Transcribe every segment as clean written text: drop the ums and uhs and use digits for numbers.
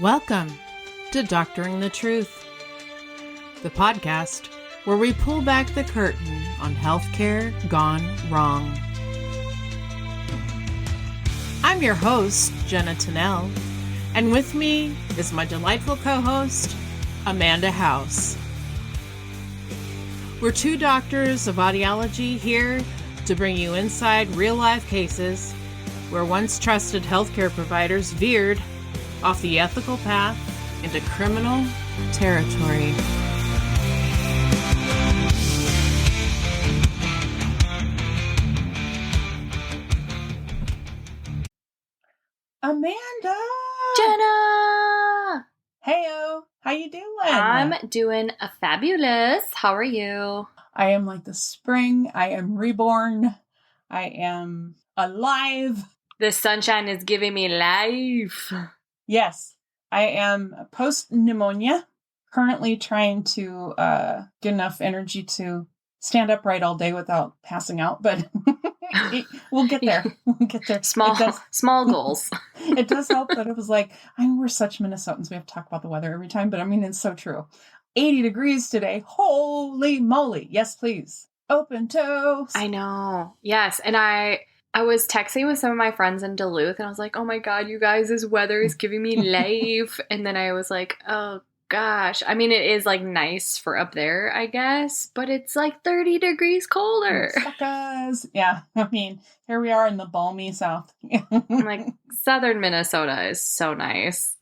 Welcome to Doctoring the Truth, the podcast where we pull back the curtain on healthcare gone wrong. I'm your host, Jenna Tennell, and with me is my delightful co-host, Amanda House. We're two doctors of audiology here to bring you inside real-life cases where once trusted healthcare providers veered off the ethical path into criminal territory. Amanda! Jenna! Heyo! How you doing? I'm doing fabulous. How are you? I am like the spring. I am reborn. I am alive. The sunshine is giving me life. Yes, I am post-pneumonia, currently trying to get enough energy to stand upright all day without passing out, but we'll get there. We'll get there. Small goals. It does help, but it was like, I mean, we're such Minnesotans. We have to talk about the weather every time, but I mean, it's so true. 80 degrees today. Holy moly. Yes, please. Open toes. I know. Yes, and I was texting with some of my friends in Duluth, and I was like, oh my God, you guys, this weather is giving me life. And then I was like, oh gosh. I mean, it is like nice for up there, I guess, but it's like 30 degrees colder. Suckers. Yeah. I mean, here we are in the balmy South. Like, southern Minnesota is so nice.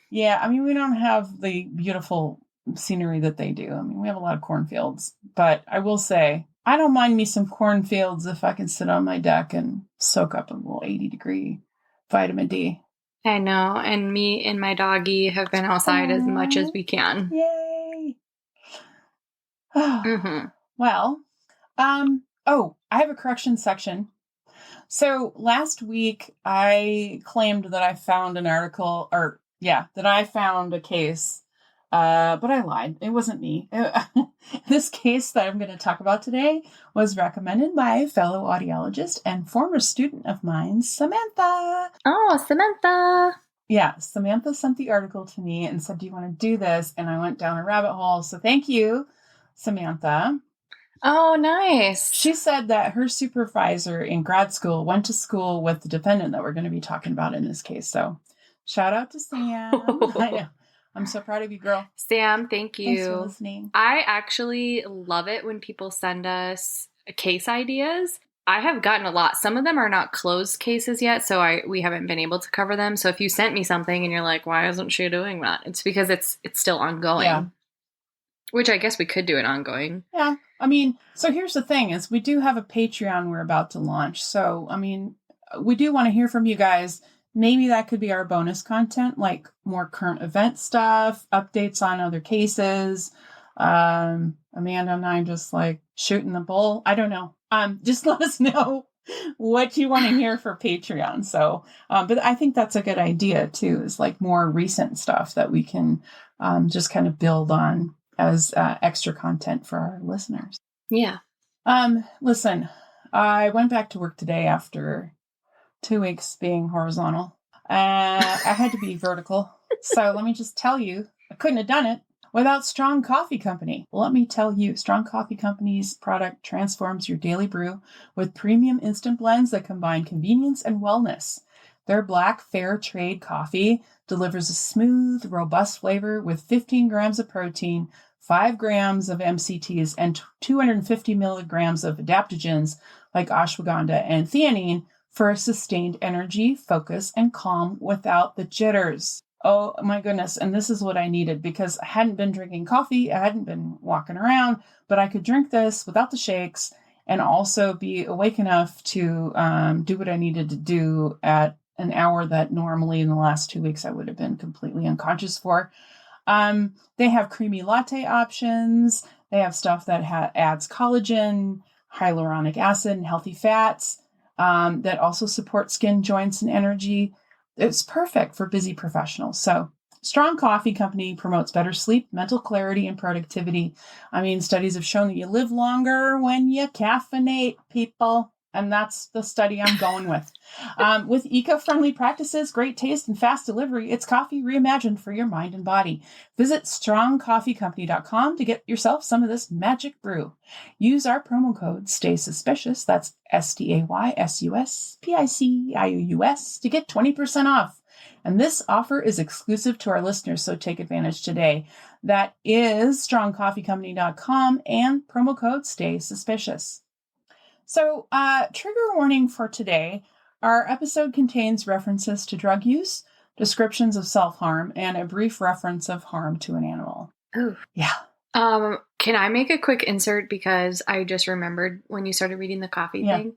Yeah. I mean, we don't have the beautiful scenery that they do. I mean, we have a lot of cornfields, but I will say, I don't mind me some cornfields if I can sit on my deck and soak up a little 80-degree vitamin D. I know, and me and my doggy have been outside as much as we can. Yay! Mm-hmm. Well, I have a correction section. So last week I claimed that I found an article, that I found a case. But I lied. It wasn't me. This case that I'm going to talk about today was recommended by a fellow audiologist and former student of mine, Samantha. Oh, Samantha. Yeah, Samantha sent the article to me and said, do you want to do this? And I went down a rabbit hole. So thank you, Samantha. Oh, nice. She said that her supervisor in grad school went to school with the defendant that we're going to be talking about in this case. So shout out to Sam. I know. I'm so proud of you, girl. Sam, thank you. Thanks for listening. I actually love it when people send us case ideas. I have gotten a lot. Some of them are not closed cases yet, so we haven't been able to cover them. So if you sent me something and you're like, why isn't she doing that? It's because it's still ongoing. Yeah. Which I guess we could do it ongoing. Yeah. I mean, so here's the thing is we do have a Patreon we're about to launch. So, I mean, we do want to hear from you guys. Maybe that could be our bonus content, like more current event stuff, updates on other cases. Amanda and I just like shooting the bull. I don't know. Just let us know what you want to hear for Patreon. So, but I think that's a good idea too, is like more recent stuff that we can just kind of build on as extra content for our listeners. Yeah. Listen, I went back to work today after 2 weeks being horizontal. I had to be vertical. So let me just tell you, I couldn't have done it without Strong Coffee Company. Let me tell you, Strong Coffee Company's product transforms your daily brew with premium instant blends that combine convenience and wellness. Their black fair trade coffee delivers a smooth, robust flavor with 15 grams of protein, 5 grams of MCTs, and 250 milligrams of adaptogens like ashwagandha and theanine, for a sustained energy, focus, and calm without the jitters. Oh my goodness. And this is what I needed because I hadn't been drinking coffee. I hadn't been walking around, but I could drink this without the shakes and also be awake enough to do what I needed to do at an hour that normally in the last 2 weeks I would have been completely unconscious for. They have creamy latte options. They have stuff that adds collagen, hyaluronic acid, and healthy fats. That also support skin, joints, and energy. It's perfect for busy professionals. So Strong Coffee Company promotes better sleep, mental clarity, and productivity. I mean, studies have shown that you live longer when you caffeinate, people. And that's the study I'm going with. With eco-friendly practices, great taste, and fast delivery, it's coffee reimagined for your mind and body. Visit strongcoffeecompany.com to get yourself some of this magic brew. Use our promo code STAYSUSPICIOUS, that's STAYSUSPICIOUS, to get 20% off. And this offer is exclusive to our listeners, so take advantage today. That is strongcoffeecompany.com and promo code STAYSUSPICIOUS. So, trigger warning for today. Our episode contains references to drug use, descriptions of self-harm, and a brief reference of harm to an animal. Oh. Yeah. Can I make a quick insert because I just remembered when you started reading the coffee thing?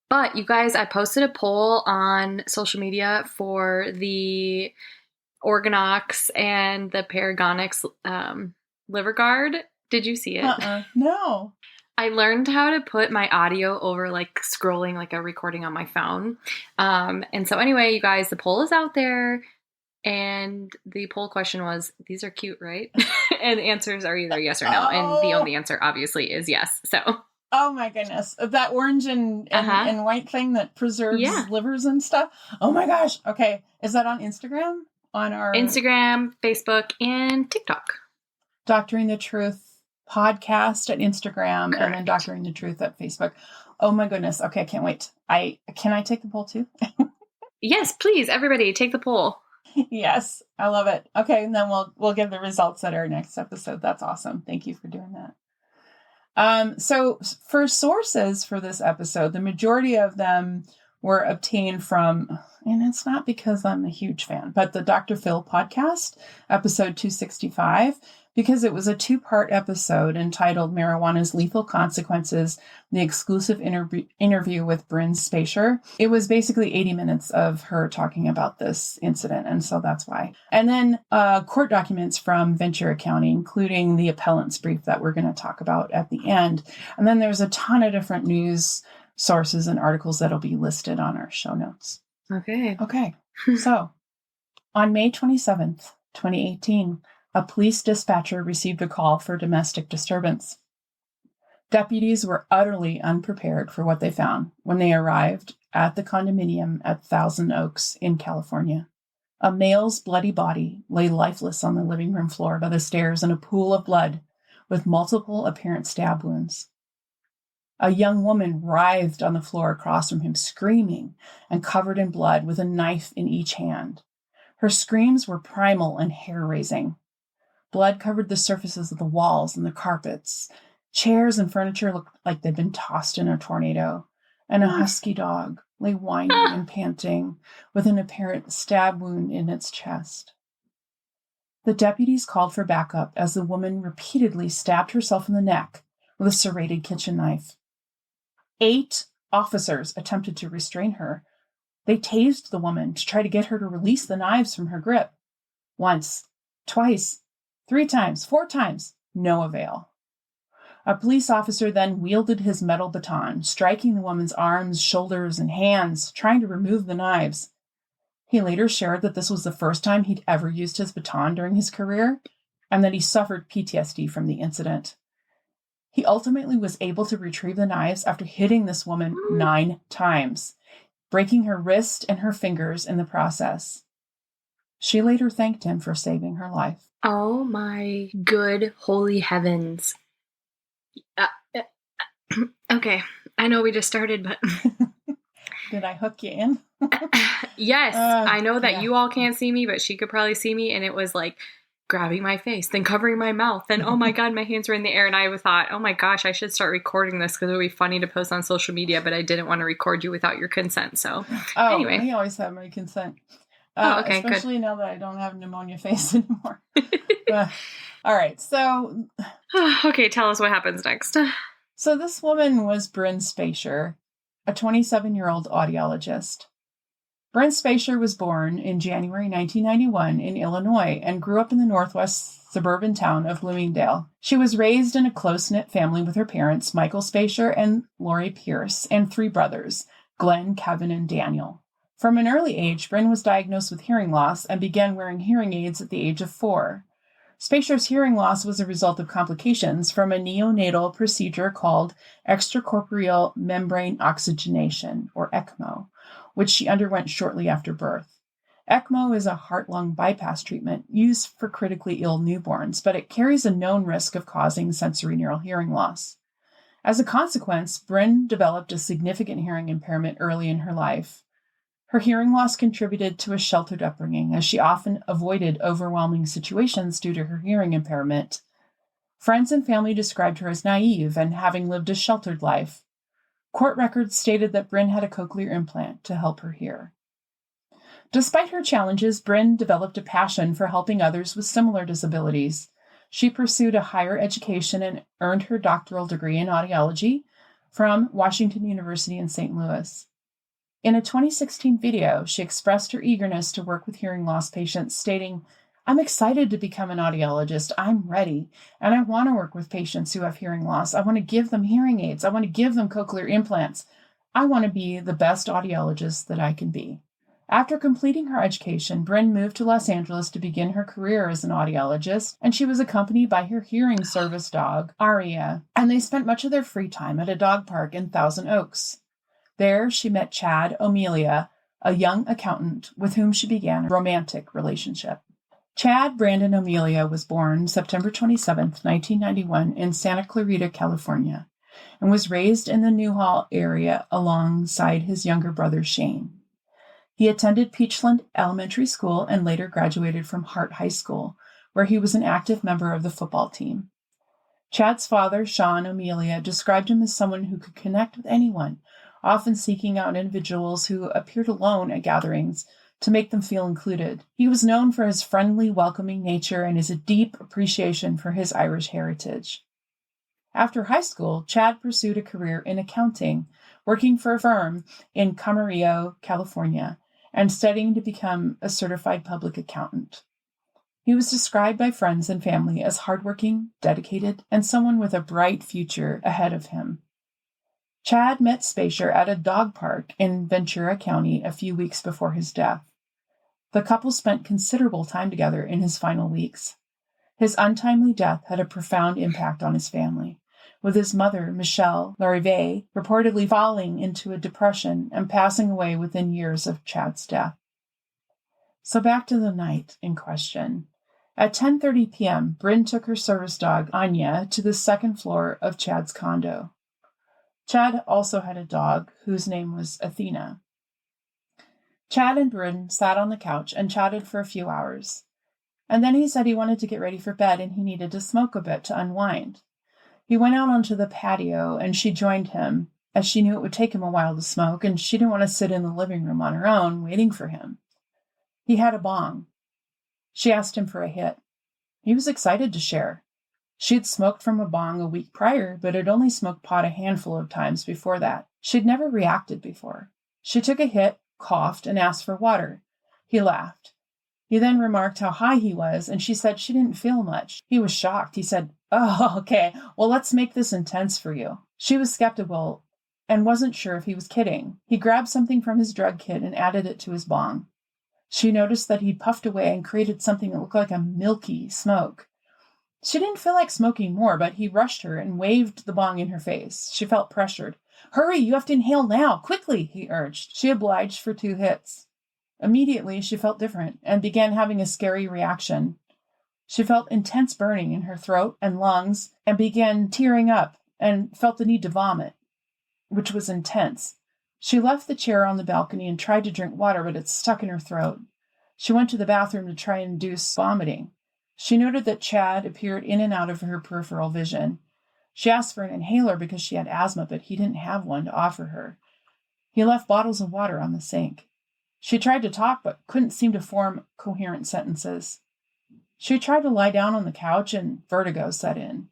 But you guys, I posted a poll on social media for the Organox and the Paragonix liver guard. Did you see it? No. I learned how to put my audio over like scrolling like a recording on my phone. And so anyway, you guys, the poll is out there. And the poll question was, these are cute, right? And the answers are either yes or no. And the only answer obviously is yes. So. Oh my goodness. That orange and white thing that preserves livers and stuff. Oh my gosh. Okay. Is that on Instagram? On our Instagram, Facebook, and TikTok. Doctoring the Truth podcast at Instagram. Correct. And then Doctoring the Truth at Facebook. Oh my goodness. Okay. I can't wait. Can I take the poll too? Yes, please. Everybody take the poll. Yes. I love it. Okay. And then we'll give the results at our next episode. That's awesome. Thank you for doing that. So for sources for this episode, the majority of them were obtained from, and it's not because I'm a huge fan, but the Dr. Phil podcast, episode 265, because it was a 2-part episode entitled Marijuana's Lethal Consequences, the exclusive interview with Bryn Spejcher. It was basically 80 minutes of her talking about this incident, and so that's why. And then court documents from Ventura County, including the appellant's brief that we're going to talk about at the end. And then there's a ton of different news sources and articles that'll be listed on our show notes. Okay. So, on May 27th, 2018, a police dispatcher received a call for domestic disturbance. Deputies were utterly unprepared for what they found when they arrived at the condominium at Thousand Oaks in California. A male's bloody body lay lifeless on the living room floor by the stairs in a pool of blood with multiple apparent stab wounds. A young woman writhed on the floor across from him, screaming and covered in blood with a knife in each hand. Her screams were primal and hair-raising. Blood covered the surfaces of the walls and the carpets. Chairs and furniture looked like they'd been tossed in a tornado. And a husky dog lay whining and panting with an apparent stab wound in its chest. The deputies called for backup as the woman repeatedly stabbed herself in the neck with a serrated kitchen knife. 8 officers attempted to restrain her. They tased the woman to try to get her to release the knives from her grip. Once, twice, 3 times, 4 times, no avail. A police officer then wielded his metal baton, striking the woman's arms, shoulders, and hands, trying to remove the knives. He later shared that this was the first time he'd ever used his baton during his career, and that he suffered PTSD from the incident. He ultimately was able to retrieve the knives after hitting this woman 9 times, breaking her wrist and her fingers in the process. She later thanked him for saving her life. Oh my good holy heavens. Okay, I know we just started, but... Did I hook you in? Yes, I know that you all can't see me, but she could probably see me, and it was like grabbing my face, then covering my mouth, then oh my god, my hands were in the air, and I thought, oh my gosh, I should start recording this because it would be funny to post on social media, but I didn't want to record you without your consent, so anyway. I always have my consent. Okay, especially now that I don't have pneumonia face anymore. All right, so... Okay, tell us what happens next. So this woman was Bryn Spejcher, a 27-year-old audiologist. Bryn Spejcher was born in January 1991 in Illinois and grew up in the northwest suburban town of Bloomingdale. She was raised in a close-knit family with her parents, Michael Spejcher and Lori Pierce, and 3 brothers, Glenn, Kevin, and Daniel. From an early age, Bryn was diagnosed with hearing loss and began wearing hearing aids at the age of 4. Spejcher's hearing loss was a result of complications from a neonatal procedure called extracorporeal membrane oxygenation, or ECMO, which she underwent shortly after birth. ECMO is a heart-lung bypass treatment used for critically ill newborns, but it carries a known risk of causing sensorineural hearing loss. As a consequence, Bryn developed a significant hearing impairment early in her life. Her hearing loss contributed to a sheltered upbringing, as she often avoided overwhelming situations due to her hearing impairment. Friends and family described her as naive and having lived a sheltered life. Court records stated that Bryn had a cochlear implant to help her hear. Despite her challenges, Bryn developed a passion for helping others with similar disabilities. She pursued a higher education and earned her doctoral degree in audiology from Washington University in St. Louis. In a 2016 video, she expressed her eagerness to work with hearing loss patients, stating, "I'm excited to become an audiologist. I'm ready, and I want to work with patients who have hearing loss. I want to give them hearing aids. I want to give them cochlear implants. I want to be the best audiologist that I can be." After completing her education, Bryn moved to Los Angeles to begin her career as an audiologist, and she was accompanied by her hearing service dog, Aria, and they spent much of their free time at a dog park in Thousand Oaks. There, she met Chad O'Melia, a young accountant with whom she began a romantic relationship. Chad Brandon O'Melia was born September 27, 1991, in Santa Clarita, California, and was raised in the Newhall area alongside his younger brother Shane. He attended Peachland Elementary School and later graduated from Hart High School, where he was an active member of the football team. Chad's father, Sean O'Melia, described him as someone who could connect with anyone, often seeking out individuals who appeared alone at gatherings to make them feel included. He was known for his friendly, welcoming nature and his deep appreciation for his Irish heritage. After high school, Chad pursued a career in accounting, working for a firm in Camarillo, California, and studying to become a certified public accountant. He was described by friends and family as hardworking, dedicated, and someone with a bright future ahead of him. Chad met Spejcher at a dog park in Ventura County a few weeks before his death. The couple spent considerable time together in his final weeks. His untimely death had a profound impact on his family, with his mother, Michelle Larive, reportedly falling into a depression and passing away within years of Chad's death. So back to the night in question. At 10:30 p.m., Bryn took her service dog, Anya, to the second floor of Chad's condo. Chad also had a dog whose name was Athena. Chad and Bryn sat on the couch and chatted for a few hours. And then he said he wanted to get ready for bed and he needed to smoke a bit to unwind. He went out onto the patio and she joined him, as she knew it would take him a while to smoke and she didn't want to sit in the living room on her own waiting for him. He had a bong. She asked him for a hit. He was excited to share. She had smoked from a bong a week prior, but had only smoked pot a handful of times before that. She'd never reacted before. She took a hit, coughed, and asked for water. He laughed. He then remarked how high he was, and she said she didn't feel much. He was shocked. He said, "Oh, okay, well, let's make this intense for you." She was skeptical and wasn't sure if he was kidding. He grabbed something from his drug kit and added it to his bong. She noticed that he puffed away and created something that looked like a milky smoke. She didn't feel like smoking more, but he rushed her and waved the bong in her face. She felt pressured. "Hurry, you have to inhale now, quickly," he urged. She obliged for 2 hits. Immediately, she felt different and began having a scary reaction. She felt intense burning in her throat and lungs and began tearing up and felt the need to vomit, which was intense. She left the chair on the balcony and tried to drink water, but it stuck in her throat. She went to the bathroom to try and induce vomiting. She noted that Chad appeared in and out of her peripheral vision. She asked for an inhaler because she had asthma, but he didn't have one to offer her. He left bottles of water on the sink. She tried to talk, but couldn't seem to form coherent sentences. She tried to lie down on the couch, and vertigo set in.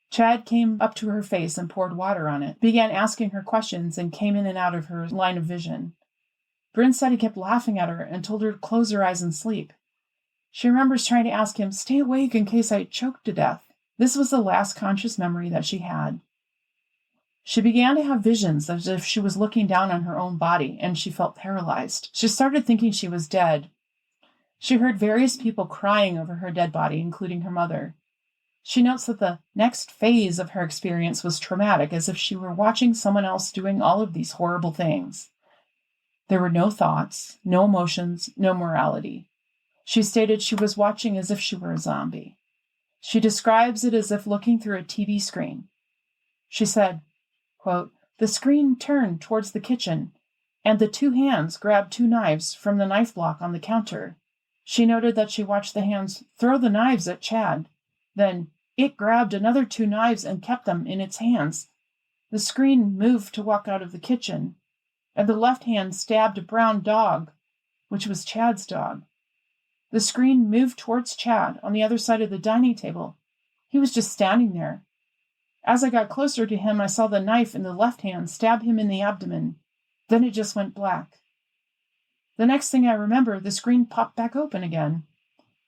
Chad came up to her face and poured water on it, began asking her questions, and came in and out of her line of vision. Bryn said he kept laughing at her and told her to close her eyes and sleep. She remembers trying to ask him, "Stay awake in case I choke to death." This was the last conscious memory that she had. She began to have visions as if she was looking down on her own body, and she felt paralyzed. She started thinking she was dead. She heard various people crying over her dead body, including her mother. She notes that the next phase of her experience was traumatic, as if she were watching someone else doing all of these horrible things. There were no thoughts, no emotions, no morality. She stated she was watching as if she were a zombie. She describes it as if looking through a TV screen. She said, quote, "The screen turned towards the kitchen, and the two hands grabbed two knives from the knife block on the counter. She noted that she watched the hands throw the knives at Chad. Then it grabbed another two knives and kept them in its hands. The screen moved to walk out of the kitchen, and the left hand stabbed a brown dog, which was Chad's dog. The screen moved towards Chad on the other side of the dining table. He was just standing there. As I got closer to him, I saw the knife in the left hand stab him in the abdomen. Then it just went black. The next thing I remember, the screen popped back open again.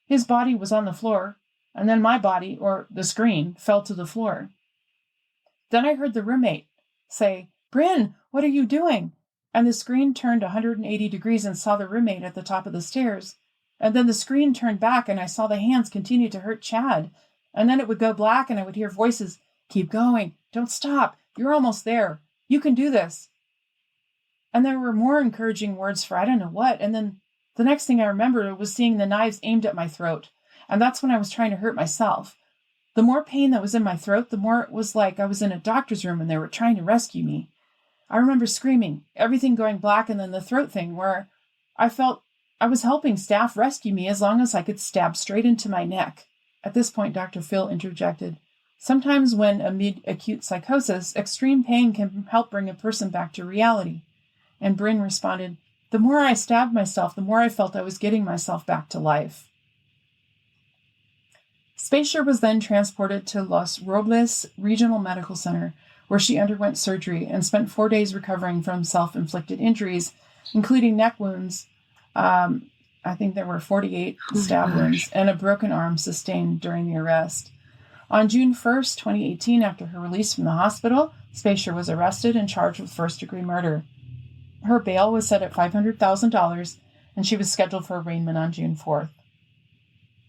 His body was on the floor, and then my body, or the screen, fell to the floor. Then I heard the roommate say, 'Bryn, what are you doing?' And the screen turned 180 degrees and saw the roommate at the top of the stairs. And then the screen turned back and I saw the hands continue to hurt Chad. And then it would go black and I would hear voices, 'Keep going, don't stop, you're almost there, you can do this.' And there were more encouraging words for I don't know what. And then the next thing I remember was seeing the knives aimed at my throat. And that's when I was trying to hurt myself. The more pain that was in my throat, the more it was like I was in a doctor's room and they were trying to rescue me. I remember screaming, everything going black, and then the throat thing where I felt I was helping staff rescue me as long as I could stab straight into my neck." At this point, Dr. Phil interjected, "Sometimes when amid acute psychosis, extreme pain can help bring a person back to reality." And Bryn responded, "The more I stabbed myself, the more I felt I was getting myself back to life." Spejcher was then transported to Los Robles Regional Medical Center, where she underwent surgery and spent 4 days recovering from self-inflicted injuries, including neck wounds. I think there were 48 stab wounds and a broken arm sustained during the arrest. On June 1st, 2018, after her release from the hospital, Spejcher was arrested and charged with first-degree murder. Her bail was set at $500,000, and she was scheduled for arraignment on June 4th.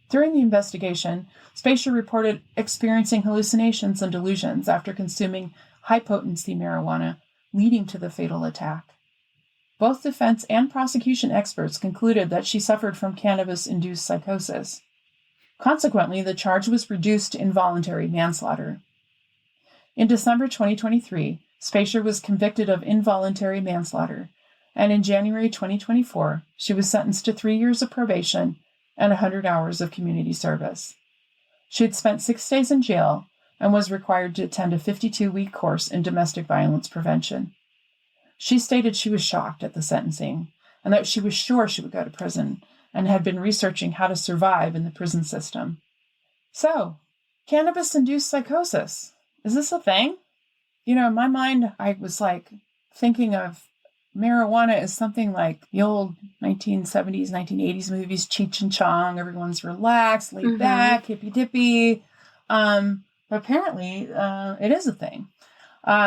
During the investigation, Spejcher reported experiencing hallucinations and delusions after consuming high-potency marijuana, leading to the fatal attack. Both defense and prosecution experts concluded that she suffered from cannabis-induced psychosis. Consequently, the charge was reduced to involuntary manslaughter. In December 2023, Spejcher was convicted of involuntary manslaughter, and in January 2024, she was sentenced to 3 years of probation and 100 hours of community service. She had spent 6 days in jail and was required to attend a 52-week course in domestic violence prevention. She stated she was shocked at the sentencing and that she was sure she would go to prison and had been researching how to survive in the prison system. So, cannabis-induced psychosis. Is this a thing? You know, in my mind, I was like thinking of marijuana as something like the old 1970s, 1980s movies, Cheech and Chong. Everyone's relaxed, laid back, hippy-dippy. But apparently, it is a thing.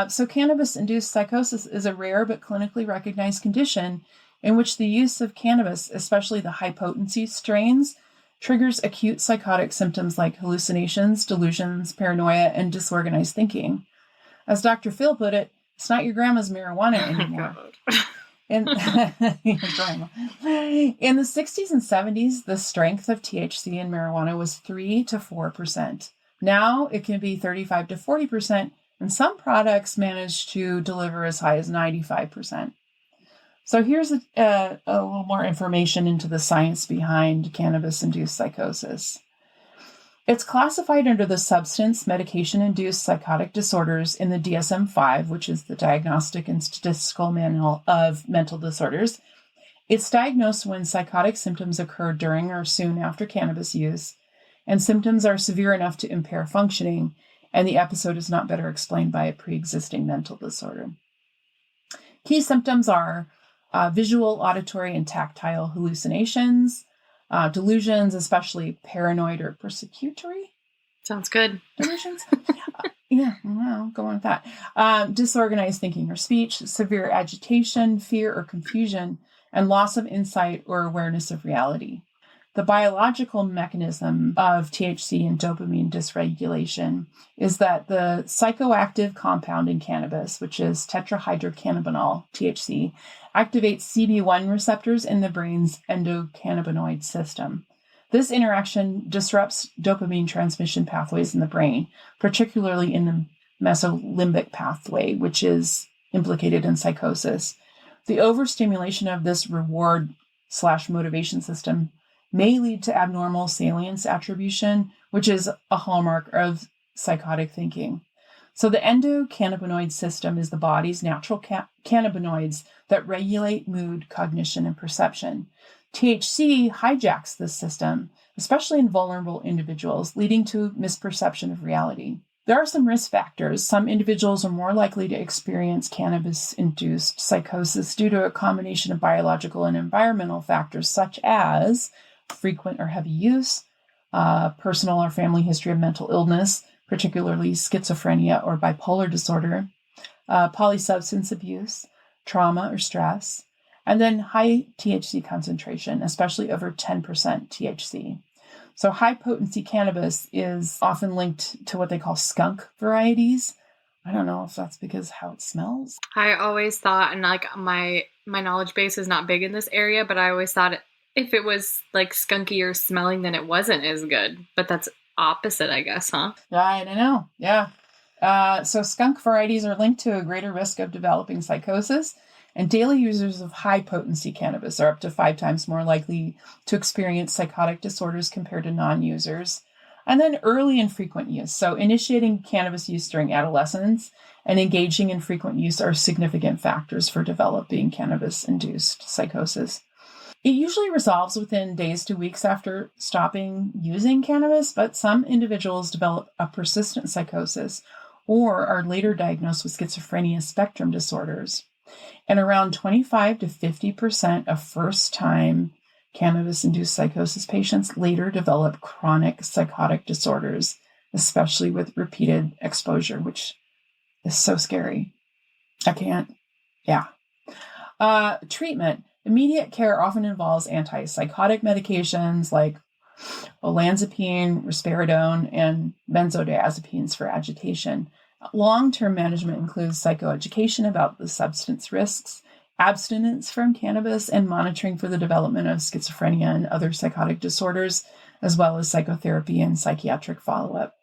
So cannabis-induced psychosis is a rare but clinically recognized condition in which the use of cannabis, especially the high-potency strains, triggers acute psychotic symptoms like hallucinations, delusions, paranoia, and disorganized thinking. As Dr. Phil put it, it's not your grandma's marijuana anymore. In the 60s and 70s, the strength of THC in marijuana was 3 to 4%. Now it can be 35 to 40%, and some products manage to deliver as high as 95%. So here's a little more information into the science behind cannabis-induced psychosis. It's classified under the substance medication-induced psychotic disorders in the DSM-5, which is the Diagnostic and Statistical Manual of Mental Disorders. It's diagnosed when psychotic symptoms occur during or soon after cannabis use, and symptoms are severe enough to impair functioning, and the episode is not better explained by a pre-existing mental disorder. Key symptoms are visual, auditory, and tactile hallucinations, delusions, especially paranoid or persecutory. Sounds good. Delusions? Yeah, well, go on with that. Disorganized thinking or speech, severe agitation, fear or confusion, and loss of insight or awareness of reality. The biological mechanism of THC and dopamine dysregulation is that the psychoactive compound in cannabis, which is tetrahydrocannabinol, THC, activates CB1 receptors in the brain's endocannabinoid system. This interaction disrupts dopamine transmission pathways in the brain, particularly in the mesolimbic pathway, which is implicated in psychosis. The overstimulation of this reward/motivation system may lead to abnormal salience attribution, which is a hallmark of psychotic thinking. So the endocannabinoid system is the body's natural cannabinoids that regulate mood, cognition, and perception. THC hijacks this system, especially in vulnerable individuals, leading to misperception of reality. There are some risk factors. Some individuals are more likely to experience cannabis-induced psychosis due to a combination of biological and environmental factors, such as frequent or heavy use, personal or family history of mental illness, particularly schizophrenia or bipolar disorder, polysubstance abuse, trauma or stress, and then high THC concentration, especially over 10% THC. So high-potency cannabis is often linked to what they call skunk varieties. I don't know if that's because how it smells. I always thought, and like my knowledge base is not big in this area, but I always thought if it was like skunkier smelling, then it wasn't as good. But that's opposite, I guess, huh? I don't know. Yeah. So skunk varieties are linked to a greater risk of developing psychosis, and daily users of high-potency cannabis are up to 5 times more likely to experience psychotic disorders compared to non-users. And then early and frequent use. So initiating cannabis use during adolescence and engaging in frequent use are significant factors for developing cannabis-induced psychosis. It usually resolves within days to weeks after stopping using cannabis, but some individuals develop a persistent psychosis or are later diagnosed with schizophrenia spectrum disorders. And around 25 to 50% of first-time cannabis-induced psychosis patients later develop chronic psychotic disorders, especially with repeated exposure, which is so scary. Treatment. Immediate care often involves antipsychotic medications like olanzapine, risperidone, and benzodiazepines for agitation. Long-term management includes psychoeducation about the substance risks, abstinence from cannabis, and monitoring for the development of schizophrenia and other psychotic disorders, as well as psychotherapy and psychiatric follow-up.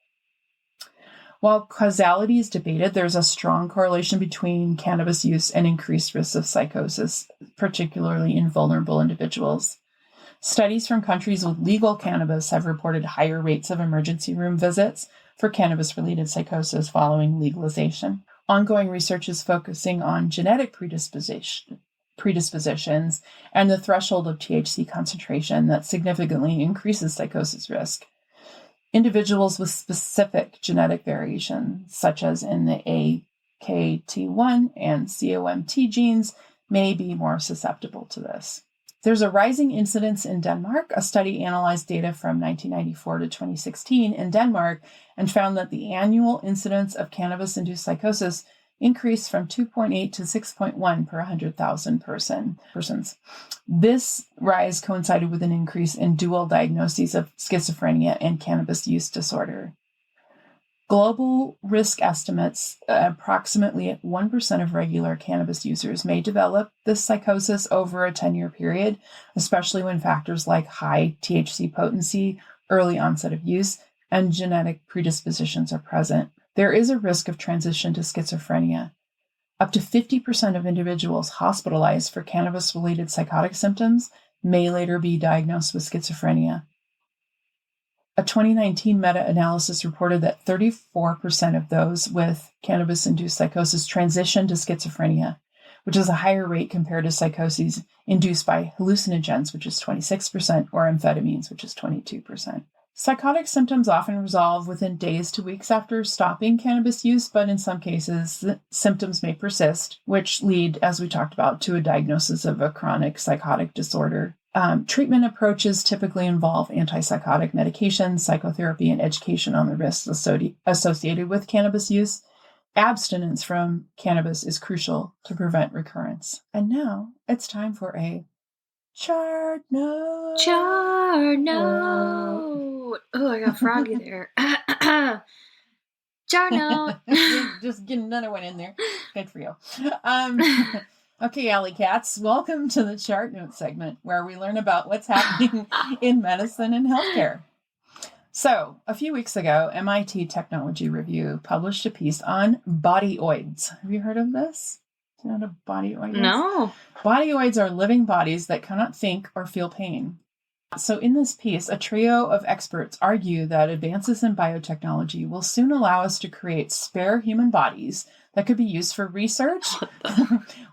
While causality is debated, there's a strong correlation between cannabis use and increased risks of psychosis, particularly in vulnerable individuals. Studies from countries with legal cannabis have reported higher rates of emergency room visits for cannabis-related psychosis following legalization. Ongoing research is focusing on genetic predispositions and the threshold of THC concentration that significantly increases psychosis risk. Individuals with specific genetic variations, such as in the AKT1 and COMT genes, may be more susceptible to this. There's a rising incidence in Denmark. A study analyzed data from 1994 to 2016 in Denmark and found that the annual incidence of cannabis-induced psychosis increased from 2.8 to 6.1 per 100,000 persons. This rise coincided with an increase in dual diagnoses of schizophrenia and cannabis use disorder. Global risk estimates approximately 1% of regular cannabis users may develop this psychosis over a 10-year period, especially when factors like high THC potency, early onset of use, and genetic predispositions are present. There is a risk of transition to schizophrenia. Up to 50% of individuals hospitalized for cannabis-related psychotic symptoms may later be diagnosed with schizophrenia. A 2019 meta-analysis reported that 34% of those with cannabis-induced psychosis transition to schizophrenia, which is a higher rate compared to psychoses induced by hallucinogens, which is 26%, or amphetamines, which is 22%. Psychotic symptoms often resolve within days to weeks after stopping cannabis use, but in some cases, symptoms may persist, which lead, as we talked about, to a diagnosis of a chronic psychotic disorder. Treatment approaches typically involve antipsychotic medications, psychotherapy, and education on the risks associated with cannabis use. Abstinence from cannabis is crucial to prevent recurrence. And now it's time for a Chart note. Chart note. Oh, I got froggy there. Chart note. Just get another one in there. Good for you. Okay, alley cats, welcome to the chart note segment where we learn about what's happening in medicine and healthcare. So, a few weeks ago, MIT Technology Review published a piece on bodyoids. Have you heard of this? Do you know what a bodyoid is? No. Bodyoids are living bodies that cannot think or feel pain. So in this piece, a trio of experts argue that advances in biotechnology will soon allow us to create spare human bodies that could be used for research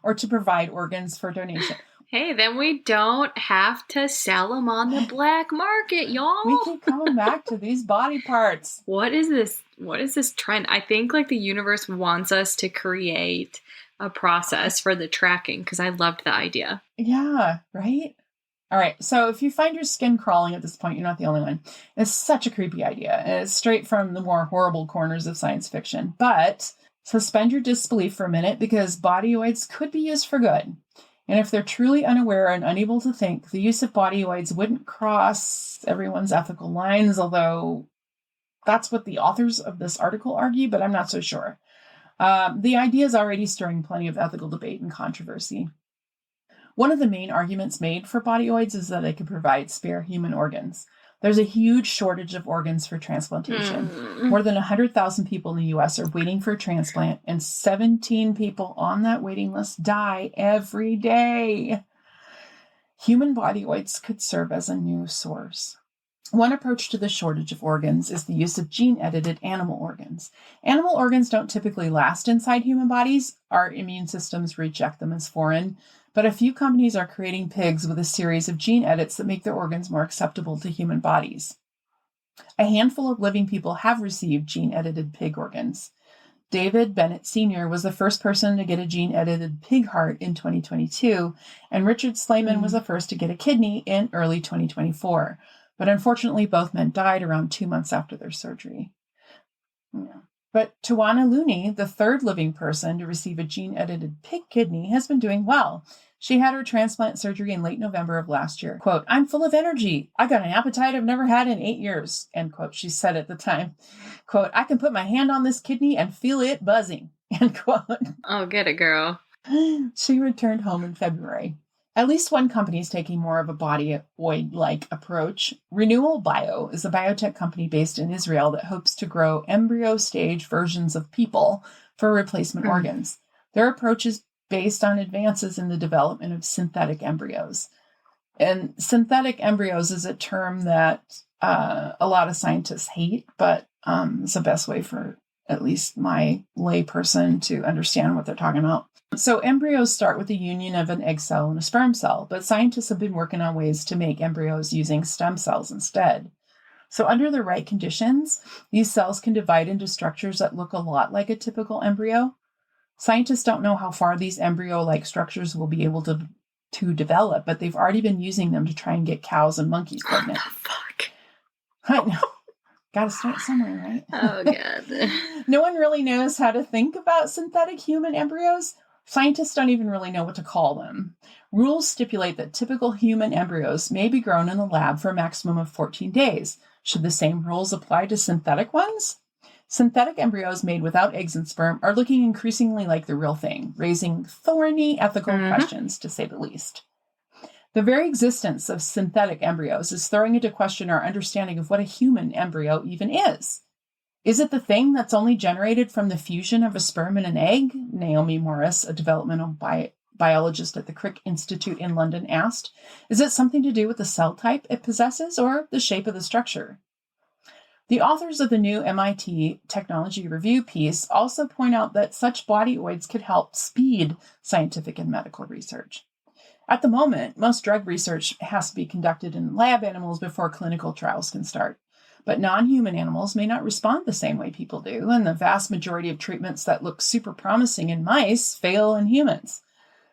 or to provide organs for donation. Hey, then we don't have to sell them on the black market, y'all. We keep coming back to these body parts. What is this? What is this trend? I think like the universe wants us to create a process for the tracking because I loved the idea. Yeah, right? All right, so if you find your skin crawling at this point, you're not the only one. It's such a creepy idea, and it's straight from the more horrible corners of science fiction. But suspend your disbelief for a minute because bodyoids could be used for good. And if they're truly unaware and unable to think, the use of bodyoids wouldn't cross everyone's ethical lines, although that's what the authors of this article argue, but I'm not so sure. The idea is already stirring plenty of ethical debate and controversy. One of the main arguments made for bodyoids is that they could provide spare human organs. There's a huge shortage of organs for transplantation. More than 100,000 people in the U.S. are waiting for a transplant, and 17 people on that waiting list die every day. Human bodyoids could serve as a new source. One approach to the shortage of organs is the use of gene-edited animal organs. Animal organs don't typically last inside human bodies. Our immune systems reject them as foreign. But a few companies are creating pigs with a series of gene edits that make their organs more acceptable to human bodies. A handful of living people have received gene-edited pig organs. David Bennett Sr. was the first person to get a gene-edited pig heart in 2022, and Richard Slayman was the first to get a kidney in early 2024. But unfortunately, both men died around 2 months after their surgery. Yeah. But Tawana Looney, the third living person to receive a gene-edited pig kidney, has been doing well. She had her transplant surgery in late November of last year. Quote, "I'm full of energy. I got an appetite I've never had in 8 years," end quote, she said at the time. Quote, "I can put my hand on this kidney and feel it buzzing," end quote. Oh, get it, girl. She returned home in February. At least one company is taking more of a bodyoid-like approach. Renewal Bio is a biotech company based in Israel that hopes to grow embryo stage versions of people for replacement organs. Their approach is based on advances in the development of synthetic embryos. And synthetic embryos is a term that a lot of scientists hate, but it's the best way for at least my layperson to understand what they're talking about. So embryos start with the union of an egg cell and a sperm cell, but scientists have been working on ways to make embryos using stem cells instead. So under the right conditions, these cells can divide into structures that look a lot like a typical embryo. Scientists don't know how far these embryo-like structures will be able to develop, but they've already been using them to try and get cows and monkeys pregnant. What the fuck? I know. Gotta start somewhere, right? Oh, God. No one really knows how to think about synthetic human embryos. Scientists don't even really know what to call them. Rules stipulate that typical human embryos may be grown in the lab for a maximum of 14 days. Should the same rules apply to synthetic ones? Synthetic embryos made without eggs and sperm are looking increasingly like the real thing, raising thorny ethical questions, to say the least. The very existence of synthetic embryos is throwing into question our understanding of what a human embryo even is. Is it the thing that's only generated from the fusion of a sperm and an egg? Naomi Morris, a developmental biologist at the Crick Institute in London, asked. Is it something to do with the cell type it possesses or the shape of the structure? The authors of the new MIT Technology Review piece also point out that such bodyoids could help speed scientific and medical research. At the moment, most drug research has to be conducted in lab animals before clinical trials can start. But non-human animals may not respond the same way people do, and the vast majority of treatments that look super promising in mice fail in humans.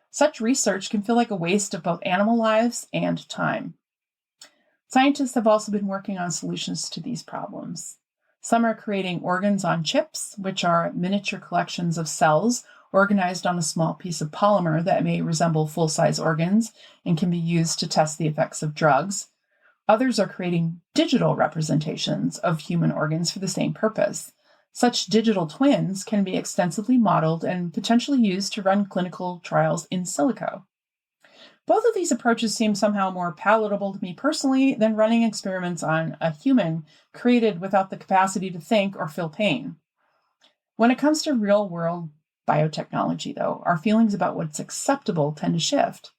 Such research can feel like a waste of both animal lives and time. Scientists have also been working on solutions to these problems. Some are creating organs on chips, which are miniature collections of cells organized on a small piece of polymer that may resemble full-size organs and can be used to test the effects of drugs. Others are creating digital representations of human organs for the same purpose. Such digital twins can be extensively modeled and potentially used to run clinical trials in silico. Both of these approaches seem somehow more palatable to me personally than running experiments on a human created without the capacity to think or feel pain. When it comes to real-world biotechnology, though, our feelings about what's acceptable tend to shift.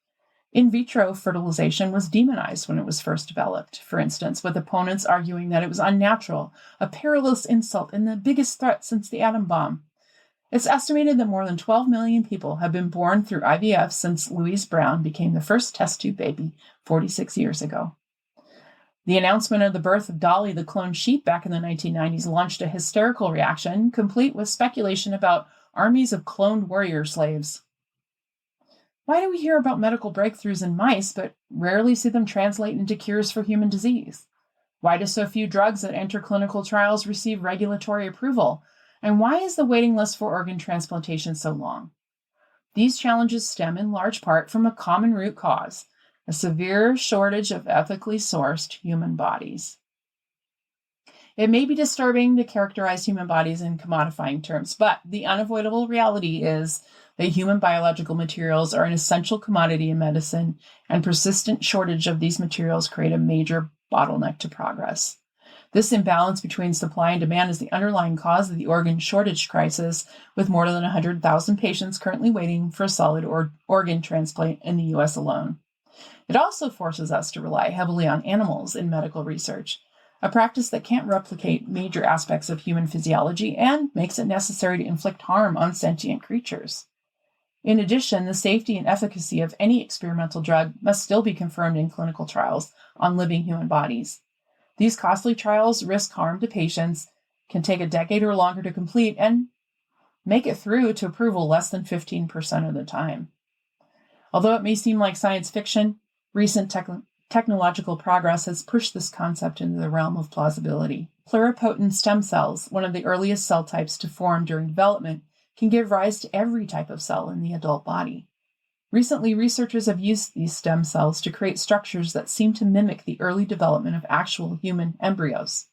In vitro fertilization was demonized when it was first developed, for instance, with opponents arguing that it was unnatural, a perilous insult, and the biggest threat since the atom bomb. It's estimated that more than 12 million people have been born through IVF since Louise Brown became the first test tube baby 46 years ago. The announcement of the birth of Dolly the cloned sheep back in the 1990s launched a hysterical reaction, complete with speculation about armies of cloned warrior slaves. Why do we hear about medical breakthroughs in mice, but rarely see them translate into cures for human disease? Why do so few drugs that enter clinical trials receive regulatory approval? And why is the waiting list for organ transplantation so long? These challenges stem in large part from a common root cause, a severe shortage of ethically sourced human bodies. It may be disturbing to characterize human bodies in commodifying terms, but the unavoidable reality is that human biological materials are an essential commodity in medicine, and persistent shortage of these materials create a major bottleneck to progress. This imbalance between supply and demand is the underlying cause of the organ shortage crisis, with more than 100,000 patients currently waiting for a solid organ transplant in the U.S. alone. It also forces us to rely heavily on animals in medical research, a practice that can't replicate major aspects of human physiology and makes it necessary to inflict harm on sentient creatures. In addition, the safety and efficacy of any experimental drug must still be confirmed in clinical trials on living human bodies. These costly trials risk harm to patients, can take a decade or longer to complete, and make it through to approval less than 15% of the time. Although it may seem like science fiction, recent technological progress has pushed this concept into the realm of plausibility. Pluripotent stem cells, one of the earliest cell types to form during development, can give rise to every type of cell in the adult body. Recently, researchers have used these stem cells to create structures that seem to mimic the early development of actual human embryos.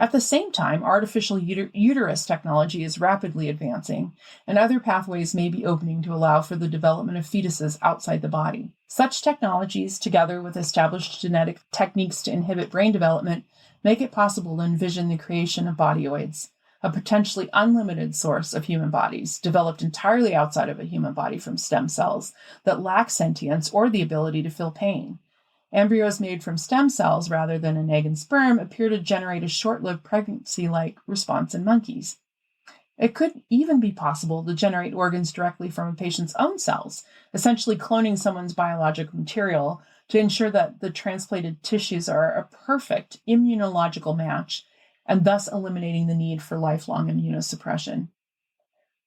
At the same time, artificial uterus technology is rapidly advancing, and other pathways may be opening to allow for the development of fetuses outside the body. Such technologies, together with established genetic techniques to inhibit brain development, make it possible to envision the creation of bodyoids, a potentially unlimited source of human bodies, developed entirely outside of a human body from stem cells that lack sentience or the ability to feel pain. Embryos made from stem cells rather than an egg and sperm appear to generate a short-lived pregnancy-like response in monkeys. It could even be possible to generate organs directly from a patient's own cells, essentially cloning someone's biological material to ensure that the transplanted tissues are a perfect immunological match, and thus eliminating the need for lifelong immunosuppression.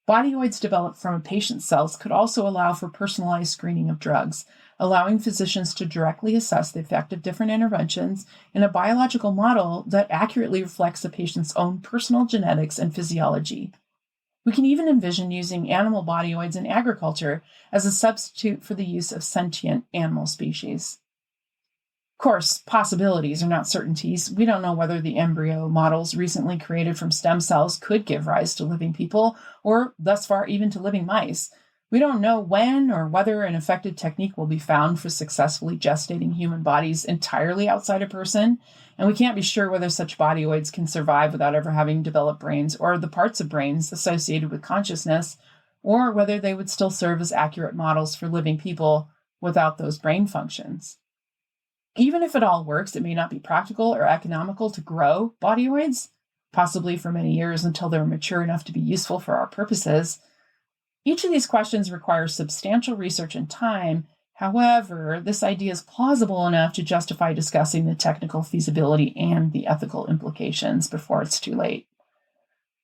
Bodyoids developed from a patient's cells could also allow for personalized screening of drugs, allowing physicians to directly assess the effect of different interventions in a biological model that accurately reflects the patient's own personal genetics and physiology. We can even envision using animal bodyoids in agriculture as a substitute for the use of sentient animal species. Of course, possibilities are not certainties. We don't know whether the embryo models recently created from stem cells could give rise to living people, or thus far even to living mice. We don't know when or whether an effective technique will be found for successfully gestating human bodies entirely outside a person, and we can't be sure whether such bodyoids can survive without ever having developed brains or the parts of brains associated with consciousness, or whether they would still serve as accurate models for living people without those brain functions. Even if it all works, it may not be practical or economical to grow bodyoids, possibly for many years until they're mature enough to be useful for our purposes. Each of these questions requires substantial research and time. However, this idea is plausible enough to justify discussing the technical feasibility and the ethical implications before it's too late.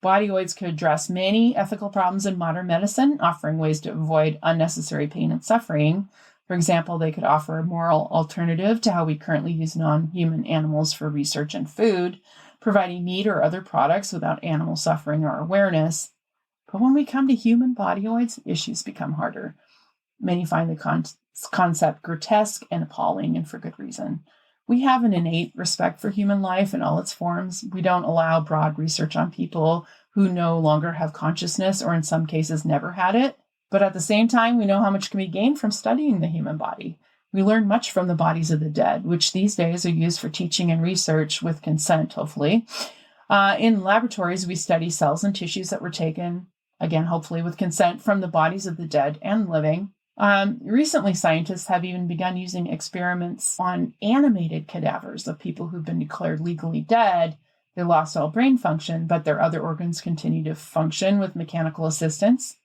Bodyoids could address many ethical problems in modern medicine, offering ways to avoid unnecessary pain and suffering. For example, they could offer a moral alternative to how we currently use non-human animals for research and food, providing meat or other products without animal suffering or awareness. But when we come to human bodyoids, issues become harder. Many find the concept grotesque and appalling, and for good reason. We have an innate respect for human life in all its forms. We don't allow broad research on people who no longer have consciousness, or in some cases never had it. But at the same time, we know how much can be gained from studying the human body. We learn much from the bodies of the dead, which these days are used for teaching and research with consent, hopefully. In laboratories, we study cells and tissues that were taken, again, hopefully with consent, from the bodies of the dead and living. Recently, scientists have even begun using experiments on animated cadavers of people who've been declared legally dead. They lost all brain function, but their other organs continue to function with mechanical assistance.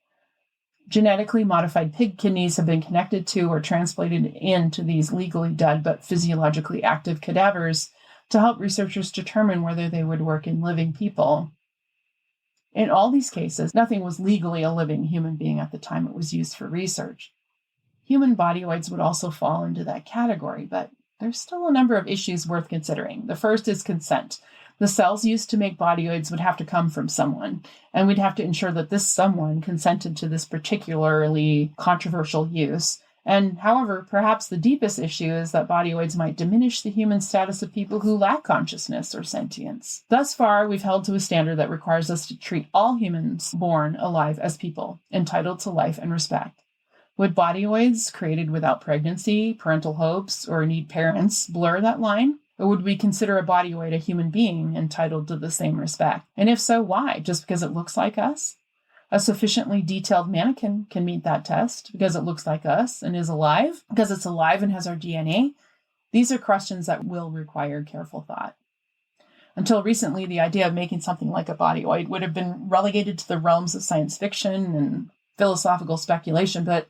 Genetically modified pig kidneys have been connected to or transplanted into these legally dead but physiologically active cadavers to help researchers determine whether they would work in living people. In all these cases, nothing was legally a living human being at the time it was used for research. Human bodyoids would also fall into that category, but there's still a number of issues worth considering. The first is consent. The cells used to make bodyoids would have to come from someone, and we'd have to ensure that this someone consented to this particularly controversial use. And however, perhaps the deepest issue is that bodyoids might diminish the human status of people who lack consciousness or sentience. Thus far, we've held to a standard that requires us to treat all humans born alive as people, entitled to life and respect. Would bodyoids created without pregnancy, parental hopes, or need parents blur that line? Or would we consider a bodyoid a human being entitled to the same respect? And if so, why? Just because it looks like us? A sufficiently detailed mannequin can meet that test because it looks like us and is alive, because it's alive and has our DNA. These are questions that will require careful thought. Until recently, the idea of making something like a bodyoid would have been relegated to the realms of science fiction and philosophical speculation, but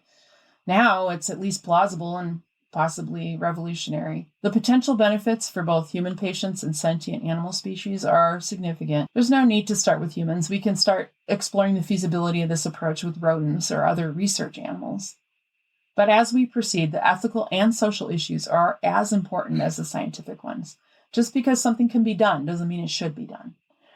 now it's at least plausible and possibly revolutionary. The potential benefits for both human patients and sentient animal species are significant. There's no need to start with humans. We can start exploring the feasibility of this approach with rodents or other research animals. But as we proceed, the ethical and social issues are as important as the scientific ones. Just because something can be done doesn't mean it should be done.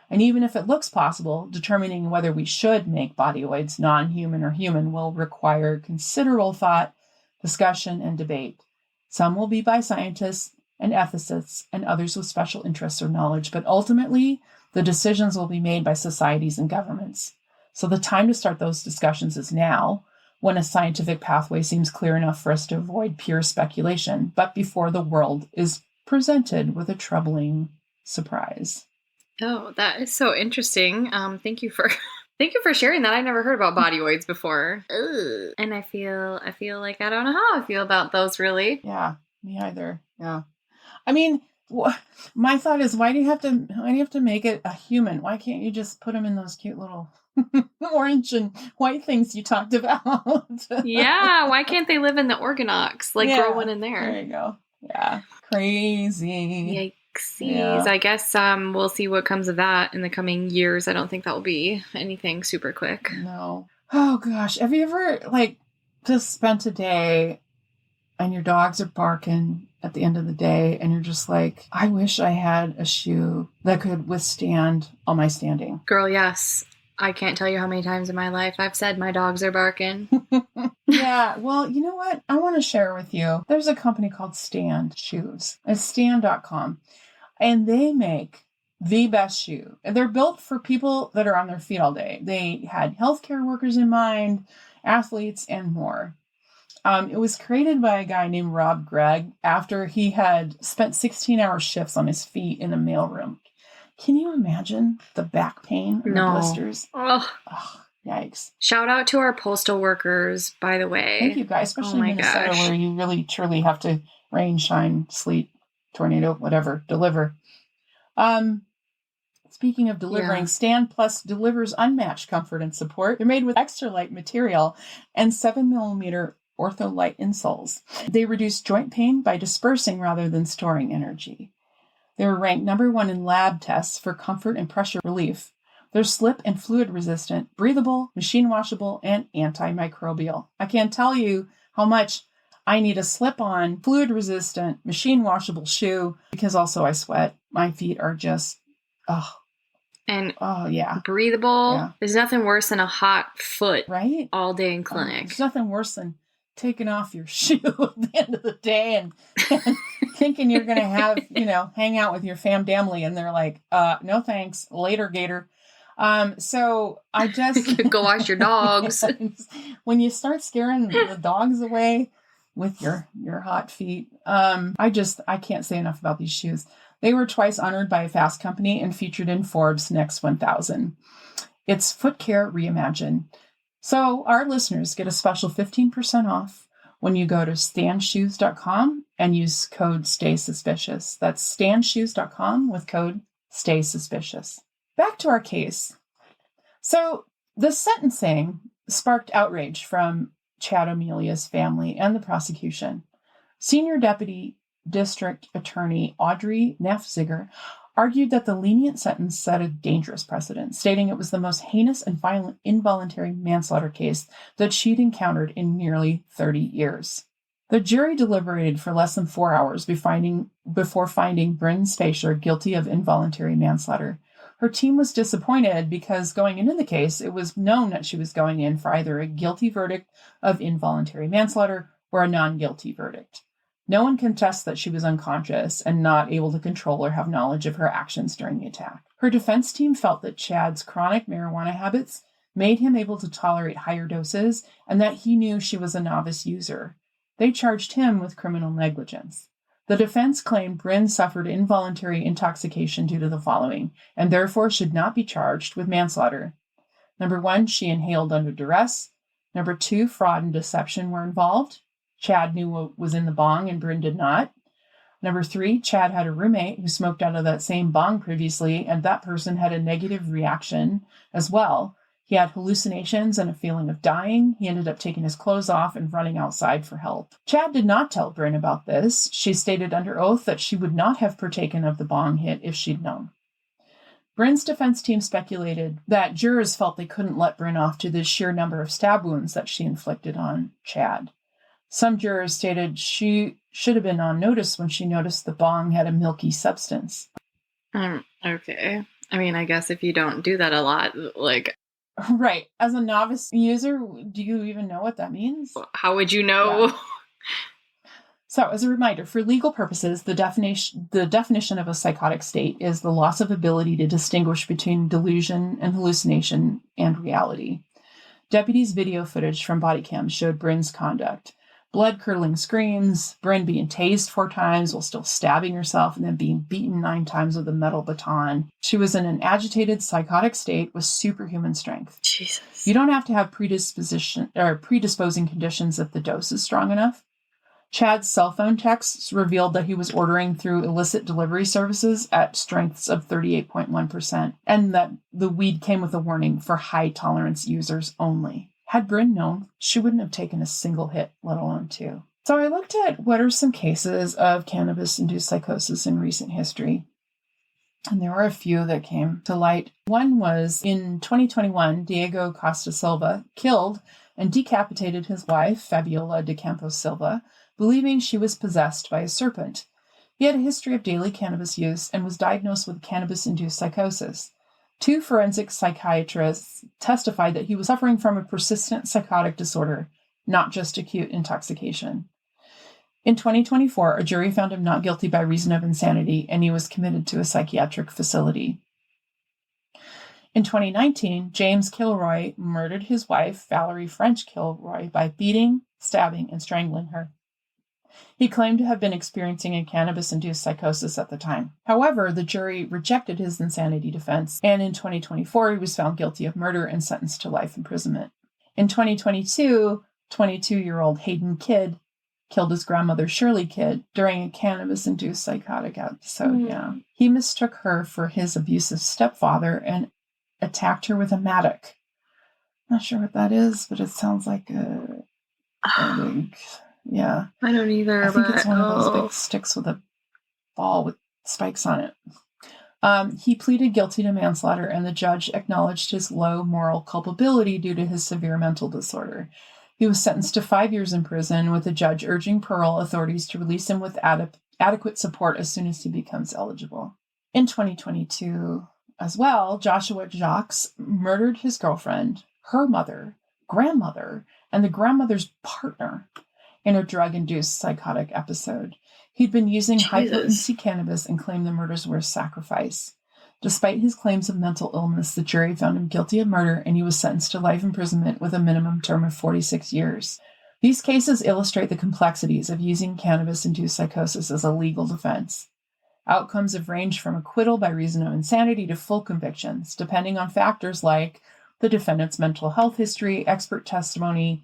And even if it looks possible, determining whether we should make bodyoids non-human or human will require considerable thought, discussion, and debate. Some will be by scientists and ethicists, and others with special interests or knowledge, but ultimately, the decisions will be made by societies and governments. So the time to start those discussions is now, when a scientific pathway seems clear enough for us to avoid pure speculation, but before the world is presented with a troubling surprise. Oh, that is so interesting. Thank you for sharing that. I never heard about bodyoids before. Ugh. And I feel like I don't know how I feel about those, really. Yeah, me either. Yeah. I mean, my thought is, why do you have to make it a human? Why can't you just put them in those cute little orange and white things you talked about? Yeah, why can't they live in the organox? Grow one in there. There you go. Yeah. Crazy. Yikesies. Yeah. I guess we'll see what comes of that in the coming years. I don't think that will be anything super quick. No. Oh gosh. Have you ever just spent a day and your dogs are barking at the end of the day and you're just like, I wish I had a shoe that could withstand all my standing? Girl, yes. I can't tell you how many times in my life I've said my dogs are barking. Yeah, well, you know what? I want to share with you. There's a company called Stand Shoes. It's stand.com. And they make the best shoe. And they're built for people that are on their feet all day. They had healthcare workers in mind, athletes, and more. It was created by a guy named Rob Gregg after he had spent 16-hour shifts on his feet in a mailroom. Can you imagine the back pain and the blisters? Ugh. Oh, yikes. Shout out to our postal workers, by the way. Thank you, guys, especially in Minnesota where you really, truly have to rain, shine, sleet, tornado, whatever, deliver. Speaking of delivering, Stand Plus delivers unmatched comfort and support. They're made with extra light material and 7mm ortholite insoles. They reduce joint pain by dispersing rather than storing energy. They were ranked number 1 in lab tests for comfort and pressure relief. They're slip and fluid resistant, breathable, machine washable, and antimicrobial. I can't tell you how much I need a slip-on, fluid resistant, machine washable shoe because also I sweat. My feet are just, and Oh, yeah. breathable. Yeah. There's nothing worse than a hot foot Right? all day in clinic. There's nothing worse than taking off your shoe at the end of the day and thinking you're going to have, hang out with your family. And they're like, no, thanks. Later, Gator. So I just Go wash your dogs. When you start scaring the dogs away with your hot feet, I can't say enough about these shoes. They were twice honored by Fast Company and featured in Forbes' Next 1000. It's foot care reimagined. So our listeners get a special 15% off when you go to stanshoes.com and use code STAYSUSPICIOUS. That's stanshoes.com with code STAYSUSPICIOUS. Back to our case. So the sentencing sparked outrage from Chad Amelia's family and the prosecution. Senior Deputy District Attorney Audrey Neff-Ziger argued that the lenient sentence set a dangerous precedent, stating it was the most heinous and violent involuntary manslaughter case that she'd encountered in nearly 30 years. The jury deliberated for less than 4 hours before finding Bryn Spejcher guilty of involuntary manslaughter. Her team was disappointed because going into the case, it was known that she was going in for either a guilty verdict of involuntary manslaughter or a non-guilty verdict. No one contests that she was unconscious and not able to control or have knowledge of her actions during the attack. Her defense team felt that Chad's chronic marijuana habits made him able to tolerate higher doses and that he knew she was a novice user. They charged him with criminal negligence. The defense claimed Bryn suffered involuntary intoxication due to the following, and therefore should not be charged with manslaughter. Number 1, she inhaled under duress. Number 2, fraud and deception were involved. Chad knew what was in the bong and Bryn did not. Number 3, Chad had a roommate who smoked out of that same bong previously, and that person had a negative reaction as well. He had hallucinations and a feeling of dying. He ended up taking his clothes off and running outside for help. Chad did not tell Bryn about this. She stated under oath that she would not have partaken of the bong hit if she'd known. Bryn's defense team speculated that jurors felt they couldn't let Bryn off to the sheer number of stab wounds that she inflicted on Chad. Some jurors stated she should have been on notice when she noticed the bong had a milky substance. Okay. I mean, I guess if you don't do that a lot, Right. As a novice user, do you even know what that means? How would you know? Yeah. So, as a reminder, for legal purposes, the definition of a psychotic state is the loss of ability to distinguish between delusion and hallucination and reality. Deputies' video footage from body cams showed Bryn's conduct. Blood-curdling screams, Bryn being tased 4 times while still stabbing herself and then being beaten 9 times with a metal baton. She was in an agitated, psychotic state with superhuman strength. Jesus. You don't have to have predisposing conditions if the dose is strong enough. Chad's cell phone texts revealed that he was ordering through illicit delivery services at strengths of 38.1%, and that the weed came with a warning for high-tolerance users only. Had Bryn known, she wouldn't have taken a single hit, let alone 2. So I looked at what are some cases of cannabis-induced psychosis in recent history. And there were a few that came to light. One was in 2021, Diego Costa Silva killed and decapitated his wife, Fabiola de Campos Silva, believing she was possessed by a serpent. He had a history of daily cannabis use and was diagnosed with cannabis-induced psychosis. 2 forensic psychiatrists testified that he was suffering from a persistent psychotic disorder, not just acute intoxication. In 2024, a jury found him not guilty by reason of insanity, and he was committed to a psychiatric facility. In 2019, James Kilroy murdered his wife, Valerie French Kilroy, by beating, stabbing, and strangling her. He claimed to have been experiencing a cannabis-induced psychosis at the time. However, the jury rejected his insanity defense, and in 2024, he was found guilty of murder and sentenced to life imprisonment. In 2022, 22-year-old Hayden Kidd killed his grandmother, Shirley Kidd, during a cannabis-induced psychotic episode. Yeah. He mistook her for his abusive stepfather and attacked her with a mattock. Not sure what that is, but it sounds like a yeah. I don't either. I think it's one of those big sticks with a ball with spikes on it. He pleaded guilty to manslaughter, and the judge acknowledged his low moral culpability due to his severe mental disorder. He was sentenced to 5 years in prison, with the judge urging parole authorities to release him with adequate support as soon as he becomes eligible. In 2022, as well, Joshua Jacques murdered his girlfriend, her mother, grandmother, and the grandmother's partner in a drug-induced psychotic episode. He'd been using high-potency cannabis and claimed the murders were a sacrifice. Despite his claims of mental illness, the jury found him guilty of murder, and he was sentenced to life imprisonment with a minimum term of 46 years. These cases illustrate the complexities of using cannabis-induced psychosis as a legal defense. Outcomes have ranged from acquittal by reason of insanity to full convictions, depending on factors like the defendant's mental health history, expert testimony,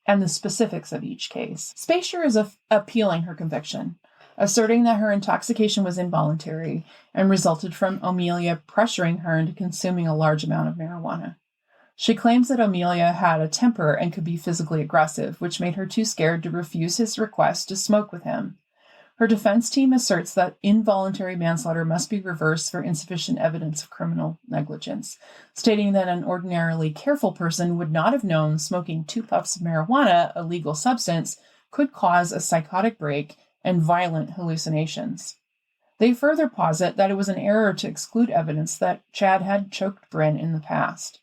and the specifics of each case. Spejcher is appealing her conviction, asserting that her intoxication was involuntary and resulted from Amelia pressuring her into consuming a large amount of marijuana. She claims that Amelia had a temper and could be physically aggressive, which made her too scared to refuse his request to smoke with him. Her defense team asserts that involuntary manslaughter must be reversed for insufficient evidence of criminal negligence, stating that an ordinarily careful person would not have known smoking 2 puffs of marijuana, a legal substance, could cause a psychotic break and violent hallucinations. They further posit that it was an error to exclude evidence that Chad had choked Bryn in the past.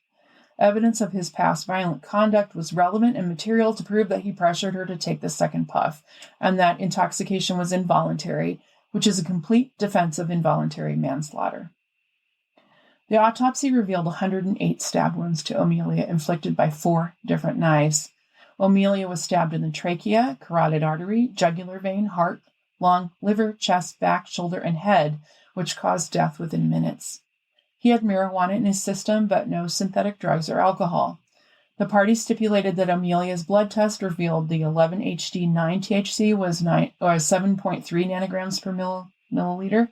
Evidence of his past violent conduct was relevant and material to prove that he pressured her to take the second puff, and that intoxication was involuntary, which is a complete defense of involuntary manslaughter. The autopsy revealed 108 stab wounds to Amelia inflicted by 4 different knives. Amelia was stabbed in the trachea, carotid artery, jugular vein, heart, lung, liver, chest, back, shoulder, and head, which caused death within minutes. He had marijuana in his system, but no synthetic drugs or alcohol. The parties stipulated that Amelia's blood test revealed the 11-HD9-THC was 7.3 nanograms per milliliter,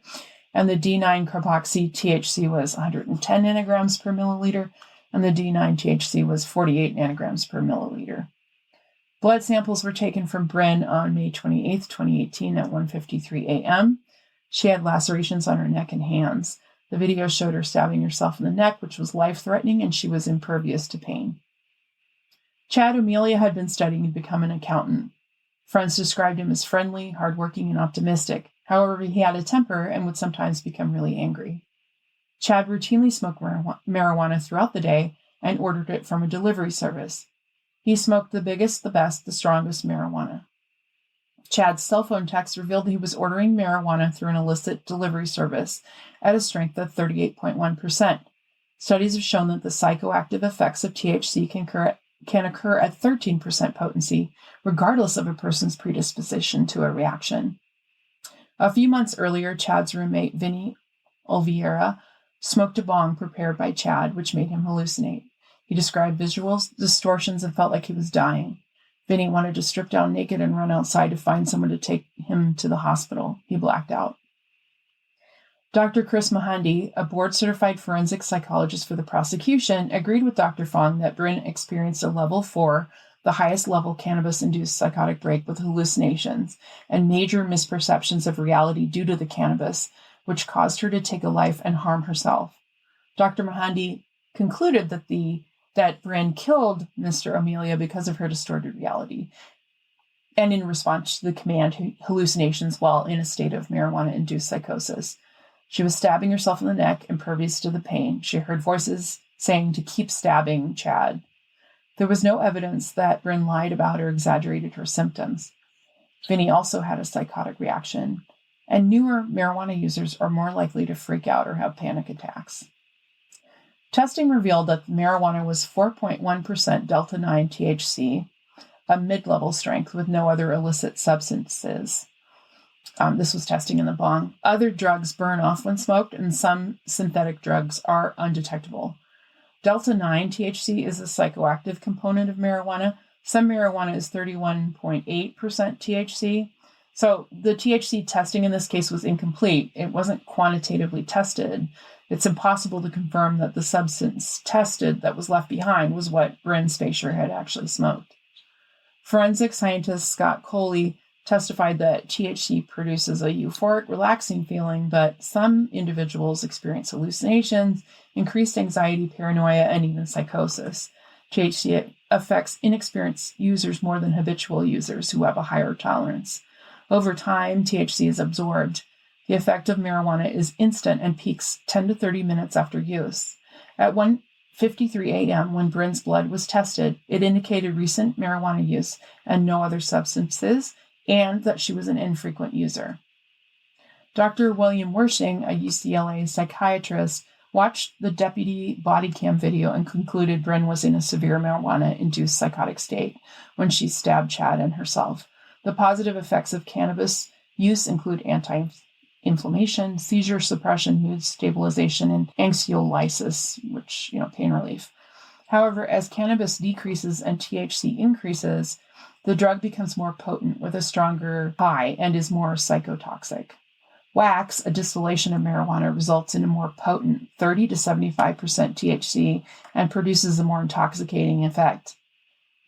and the D9-carboxy-THC was 110 nanograms per milliliter, and the D9-THC was 48 nanograms per milliliter. Blood samples were taken from Bryn on May 28, 2018 at 1:53 a.m. She had lacerations on her neck and hands. The video showed her stabbing herself in the neck, which was life-threatening, and she was impervious to pain. Chad Amelia had been studying to become an accountant. Friends described him as friendly, hardworking, and optimistic. However, he had a temper and would sometimes become really angry. Chad routinely smoked marijuana throughout the day and ordered it from a delivery service. He smoked the biggest, the best, the strongest marijuana. Chad's cell phone text revealed he was ordering marijuana through an illicit delivery service at a strength of 38.1%. Studies have shown that the psychoactive effects of THC can occur at 13% potency, regardless of a person's predisposition to a reaction. A few months earlier, Chad's roommate, Vinny Oliveira, smoked a bong prepared by Chad, which made him hallucinate. He described visual distortions and felt like he was dying. Vinny wanted to strip down naked and run outside to find someone to take him to the hospital. He blacked out. Dr. Chris Mahandi, a board-certified forensic psychologist for the prosecution, agreed with Dr. Fong that Bryn experienced a level 4, the highest level cannabis-induced psychotic break with hallucinations and major misperceptions of reality due to the cannabis, which caused her to take a life and harm herself. Dr. Mahandi concluded that Bryn killed Mr. Amelia because of her distorted reality and in response to the command hallucinations while in a state of marijuana-induced psychosis. She was stabbing herself in the neck, impervious to the pain. She heard voices saying to keep stabbing Chad. There was no evidence that Bryn lied about or exaggerated her symptoms. Vinny also had a psychotic reaction, and newer marijuana users are more likely to freak out or have panic attacks. Testing revealed that the marijuana was 4.1% Delta-9 THC, a mid-level strength with no other illicit substances. This was testing in the bong. Other drugs burn off when smoked, and some synthetic drugs are undetectable. Delta-9 THC is a psychoactive component of marijuana. Some marijuana is 31.8% THC. So the THC testing in this case was incomplete. It wasn't quantitatively tested. It's impossible to confirm that the substance tested that was left behind was what Bryn Spejcher had actually smoked. Forensic scientist Scott Coley testified that THC produces a euphoric, relaxing feeling, but some individuals experience hallucinations, increased anxiety, paranoia, and even psychosis. THC affects inexperienced users more than habitual users who have a higher tolerance. Over time, THC is absorbed. The effect of marijuana is instant and peaks 10 to 30 minutes after use. At 1:53 a.m., when Bryn's blood was tested, it indicated recent marijuana use and no other substances, and that she was an infrequent user. Dr. William Wershing, a UCLA psychiatrist, watched the deputy body cam video and concluded Bryn was in a severe marijuana-induced psychotic state when she stabbed Chad and herself. The positive effects of cannabis use include anti-inflammation, seizure suppression, mood stabilization, and anxiolysis, which, pain relief. However, as cannabis decreases and THC increases, the drug becomes more potent with a stronger high and is more psychotoxic. Wax, a distillation of marijuana, results in a more potent 30 to 75% THC and produces a more intoxicating effect.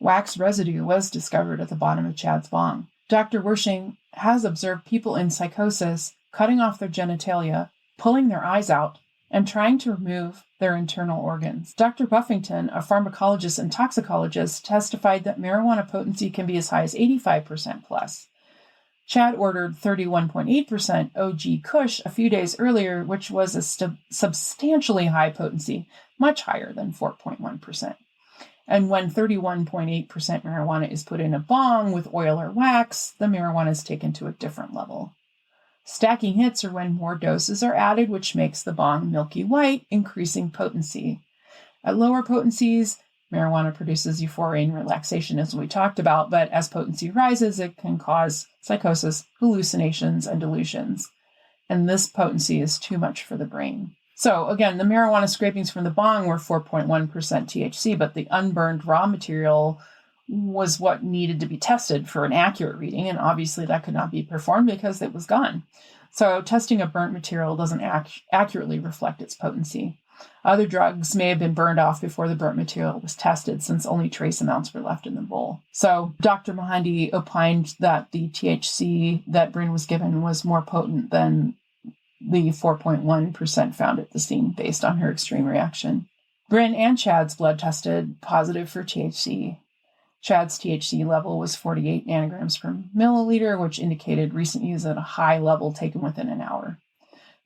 Wax residue was discovered at the bottom of Chad's bong. Dr. Wershing has observed people in psychosis cutting off their genitalia, pulling their eyes out, and trying to remove their internal organs. Dr. Buffington, a pharmacologist and toxicologist, testified that marijuana potency can be as high as 85% plus. Chad ordered 31.8% AuD Kush a few days earlier, which was a substantially high potency, much higher than 4.1%. And when 31.8% marijuana is put in a bong with oil or wax, the marijuana is taken to a different level. Stacking hits are when more doses are added, which makes the bong milky white, increasing potency. At lower potencies, marijuana produces euphoria and relaxation, as we talked about, but as potency rises, it can cause psychosis, hallucinations, and delusions. And this potency is too much for the brain. So again, the marijuana scrapings from the bong were 4.1% THC, but the unburned raw material was what needed to be tested for an accurate reading, and obviously that could not be performed because it was gone. So testing a burnt material doesn't accurately reflect its potency. Other drugs may have been burned off before the burnt material was tested, since only trace amounts were left in the bowl. So Dr. Mohanty opined that the THC that Bryn was given was more potent than the 4.1% found at the scene based on her extreme reaction. Bryn and Chad's blood tested positive for THC. Chad's THC level was 48 nanograms per milliliter, which indicated recent use at a high level taken within an hour.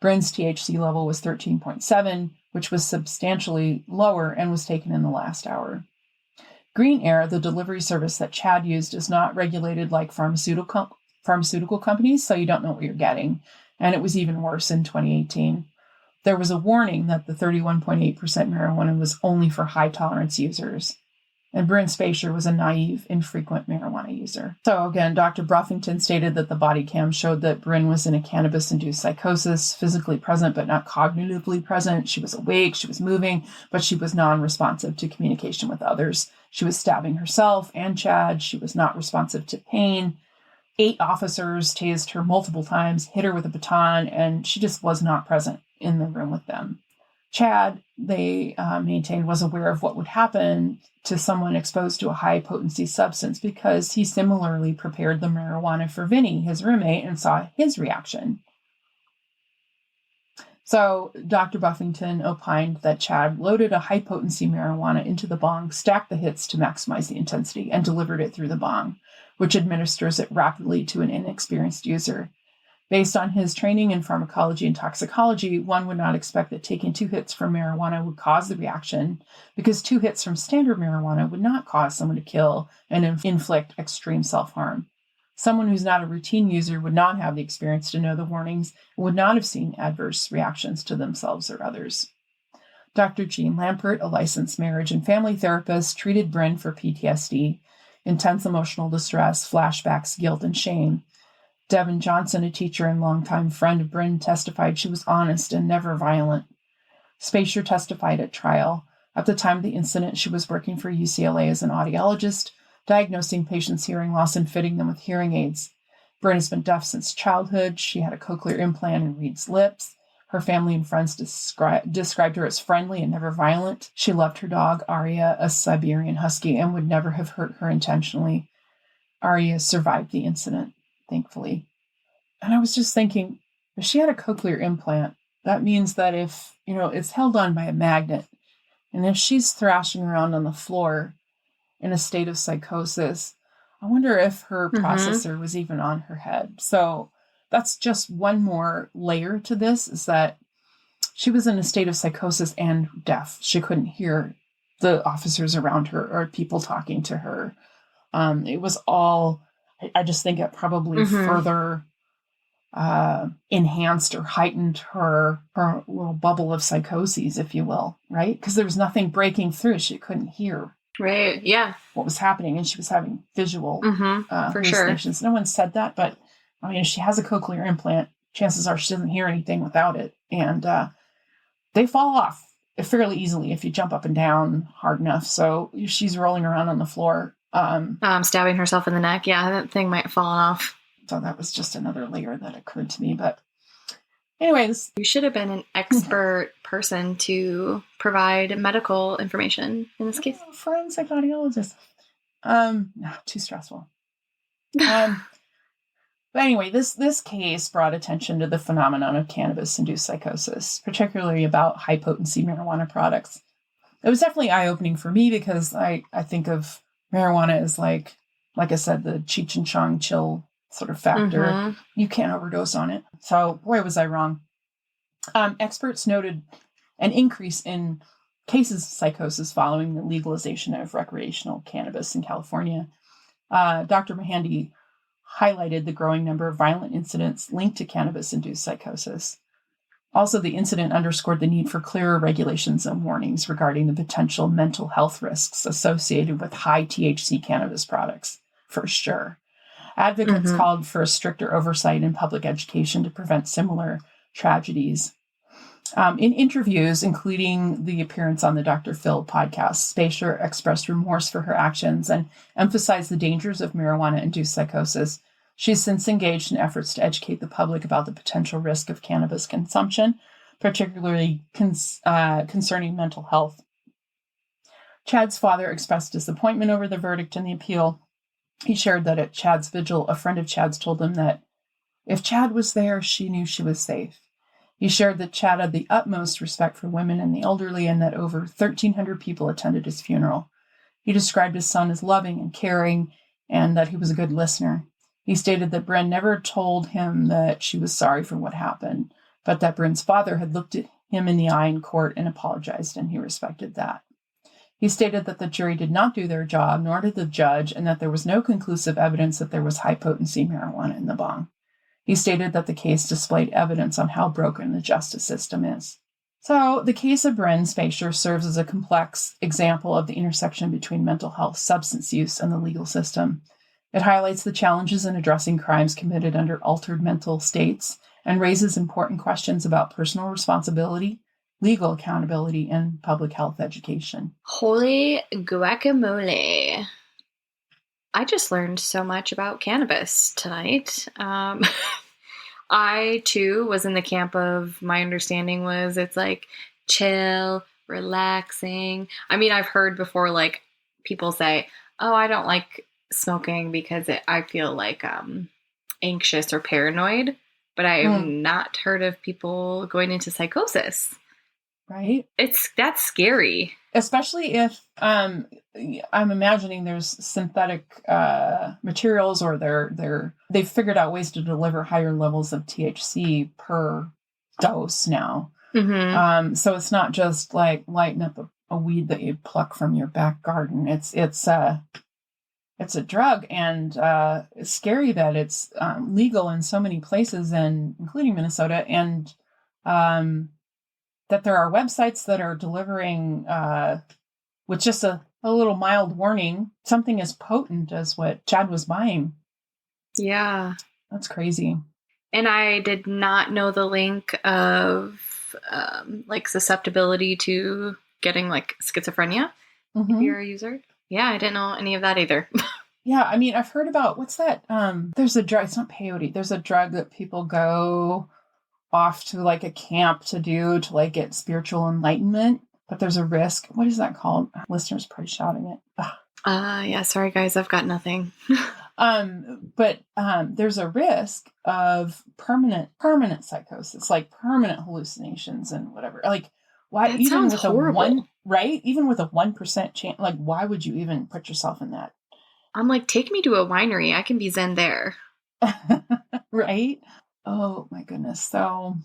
Bryn's THC level was 13.7, which was substantially lower and was taken in the last hour. Green Air, the delivery service that Chad used, is not regulated like pharmaceutical companies, so you don't know what you're getting. And it was even worse in 2018. There was a warning that the 31.8% marijuana was only for high-tolerance users. And Bryn Spejcher was a naive, infrequent marijuana user. So again, Dr. Buffington stated that the body cam showed that Bryn was in a cannabis-induced psychosis, physically present but not cognitively present. She was awake, she was moving, but she was non-responsive to communication with others. She was stabbing herself and Chad. She was not responsive to pain. 8 officers tased her multiple times, hit her with a baton, and she just was not present in the room with them. Chad, they maintained, was aware of what would happen to someone exposed to a high-potency substance because he similarly prepared the marijuana for Vinny, his roommate, and saw his reaction. So Dr. Buffington opined that Chad loaded a high-potency marijuana into the bong, stacked the hits to maximize the intensity, and delivered it through the bong, which administers it rapidly to an inexperienced user. Based on his training in pharmacology and toxicology, one would not expect that taking 2 hits from marijuana would cause the reaction, because 2 hits from standard marijuana would not cause someone to kill and inflict extreme self-harm. Someone who's not a routine user would not have the experience to know the warnings and would not have seen adverse reactions to themselves or others. Dr. Jean Lampert, a licensed marriage and family therapist, treated Bryn for PTSD, intense emotional distress, flashbacks, guilt, and shame. Devin Johnson, a teacher and longtime friend of Bryn, testified she was honest and never violent. Spejcher testified at trial. At the time of the incident, she was working for UCLA as an audiologist, diagnosing patients' hearing loss and fitting them with hearing aids. Bryn has been deaf since childhood. She had a cochlear implant and reads lips. Her family and friends described her as friendly and never violent. She loved her dog, Aria, a Siberian husky, and would never have hurt her intentionally. Aria survived the incident, thankfully. And I was just thinking, if she had a cochlear implant, that means that if, it's held on by a magnet, and if she's thrashing around on the floor in a state of psychosis, I wonder if her processor was even on her head. So that's just one more layer to this, is that she was in a state of psychosis and deaf. She couldn't hear the officers around her or people talking to her. It was all, I just think it probably further enhanced or heightened her little bubble of psychoses, if you will, right? Because there was nothing breaking through. She couldn't hear what was happening, and she was having visual hallucinations. Sure. No one said that, but I mean, if she has a cochlear implant, chances are she doesn't hear anything without it. And they fall off fairly easily if you jump up and down hard enough. So she's rolling around on the floor. Stabbing herself in the neck. Yeah, that thing might fall off. So that was just another layer that occurred to me. But anyways. You should have been an expert person to provide medical information in this case. Forensic audiologist. No, too stressful. But anyway, this case brought attention to the phenomenon of cannabis-induced psychosis, particularly about high-potency marijuana products. It was definitely eye-opening for me because I think of marijuana as like I said, the Cheech and Chong chill sort of factor. You can't overdose on it. So, boy, was I wrong. Experts noted an increase in cases of psychosis following the legalization of recreational cannabis in California. Dr. Mahandy highlighted the growing number of violent incidents linked to cannabis-induced psychosis. Also, the incident underscored the need for clearer regulations and warnings regarding the potential mental health risks associated with high THC cannabis products, for sure. Advocates called for a stricter oversight in public education to prevent similar tragedies. In interviews, including the appearance on the Dr. Phil podcast, Spejcher expressed remorse for her actions and emphasized the dangers of marijuana-induced psychosis. She's since engaged in efforts to educate the public about the potential risk of cannabis consumption, particularly concerning mental health. Chad's father expressed disappointment over the verdict in the appeal. He shared that at Chad's vigil, a friend of Chad's told him that if Chad was there, she knew she was safe. He shared that Chad had the utmost respect for women and the elderly, and that over 1,300 people attended his funeral. He described his son as loving and caring, and that he was a good listener. He stated that Bryn never told him that she was sorry for what happened, but that Bryn's father had looked at him in the eye in court and apologized, and he respected that. He stated that the jury did not do their job, nor did the judge, and that there was no conclusive evidence that there was high-potency marijuana in the bong. He stated that the case displayed evidence on how broken the justice system is. So, the case of Bryn Spejcher serves as a complex example of the intersection between mental health, substance use, and the legal system. It highlights the challenges in addressing crimes committed under altered mental states and raises important questions about personal responsibility, legal accountability, and public health education. Holy guacamole. I just learned so much about cannabis tonight. I, too, was in the camp of, my understanding was it's like chill, relaxing. I mean, I've heard before, like, people say, oh, I don't like smoking because I feel like anxious or paranoid. But I have not heard of people going into psychosis. Right? That's scary. Especially if I'm imagining there's synthetic materials, or they've figured out ways to deliver higher levels of THC per dose now. So it's not just like lighting up a weed that you pluck from your back garden. It's a drug, and it's scary that it's legal in so many places, and including Minnesota, and that there are websites that are delivering with just a little mild warning, something as potent as what Chad was buying. Yeah. That's crazy. And I did not know the link of like susceptibility to getting like schizophrenia if you're a user. Yeah, I didn't know any of that either. Yeah, I mean, I've heard about, what's that? There's a drug, it's not peyote. There's a drug that people go off to like a camp to do to like get spiritual enlightenment, but there's a risk. What is that called? Listeners probably shouting it. Yeah, sorry guys, I've got nothing. But there's a risk of permanent psychosis, like permanent hallucinations and whatever. Like, why? That even sounds with horrible. even with a 1% chance, like, why would you even put yourself in that? I'm like, take me to a winery. I can be zen there. Right? Oh my goodness. So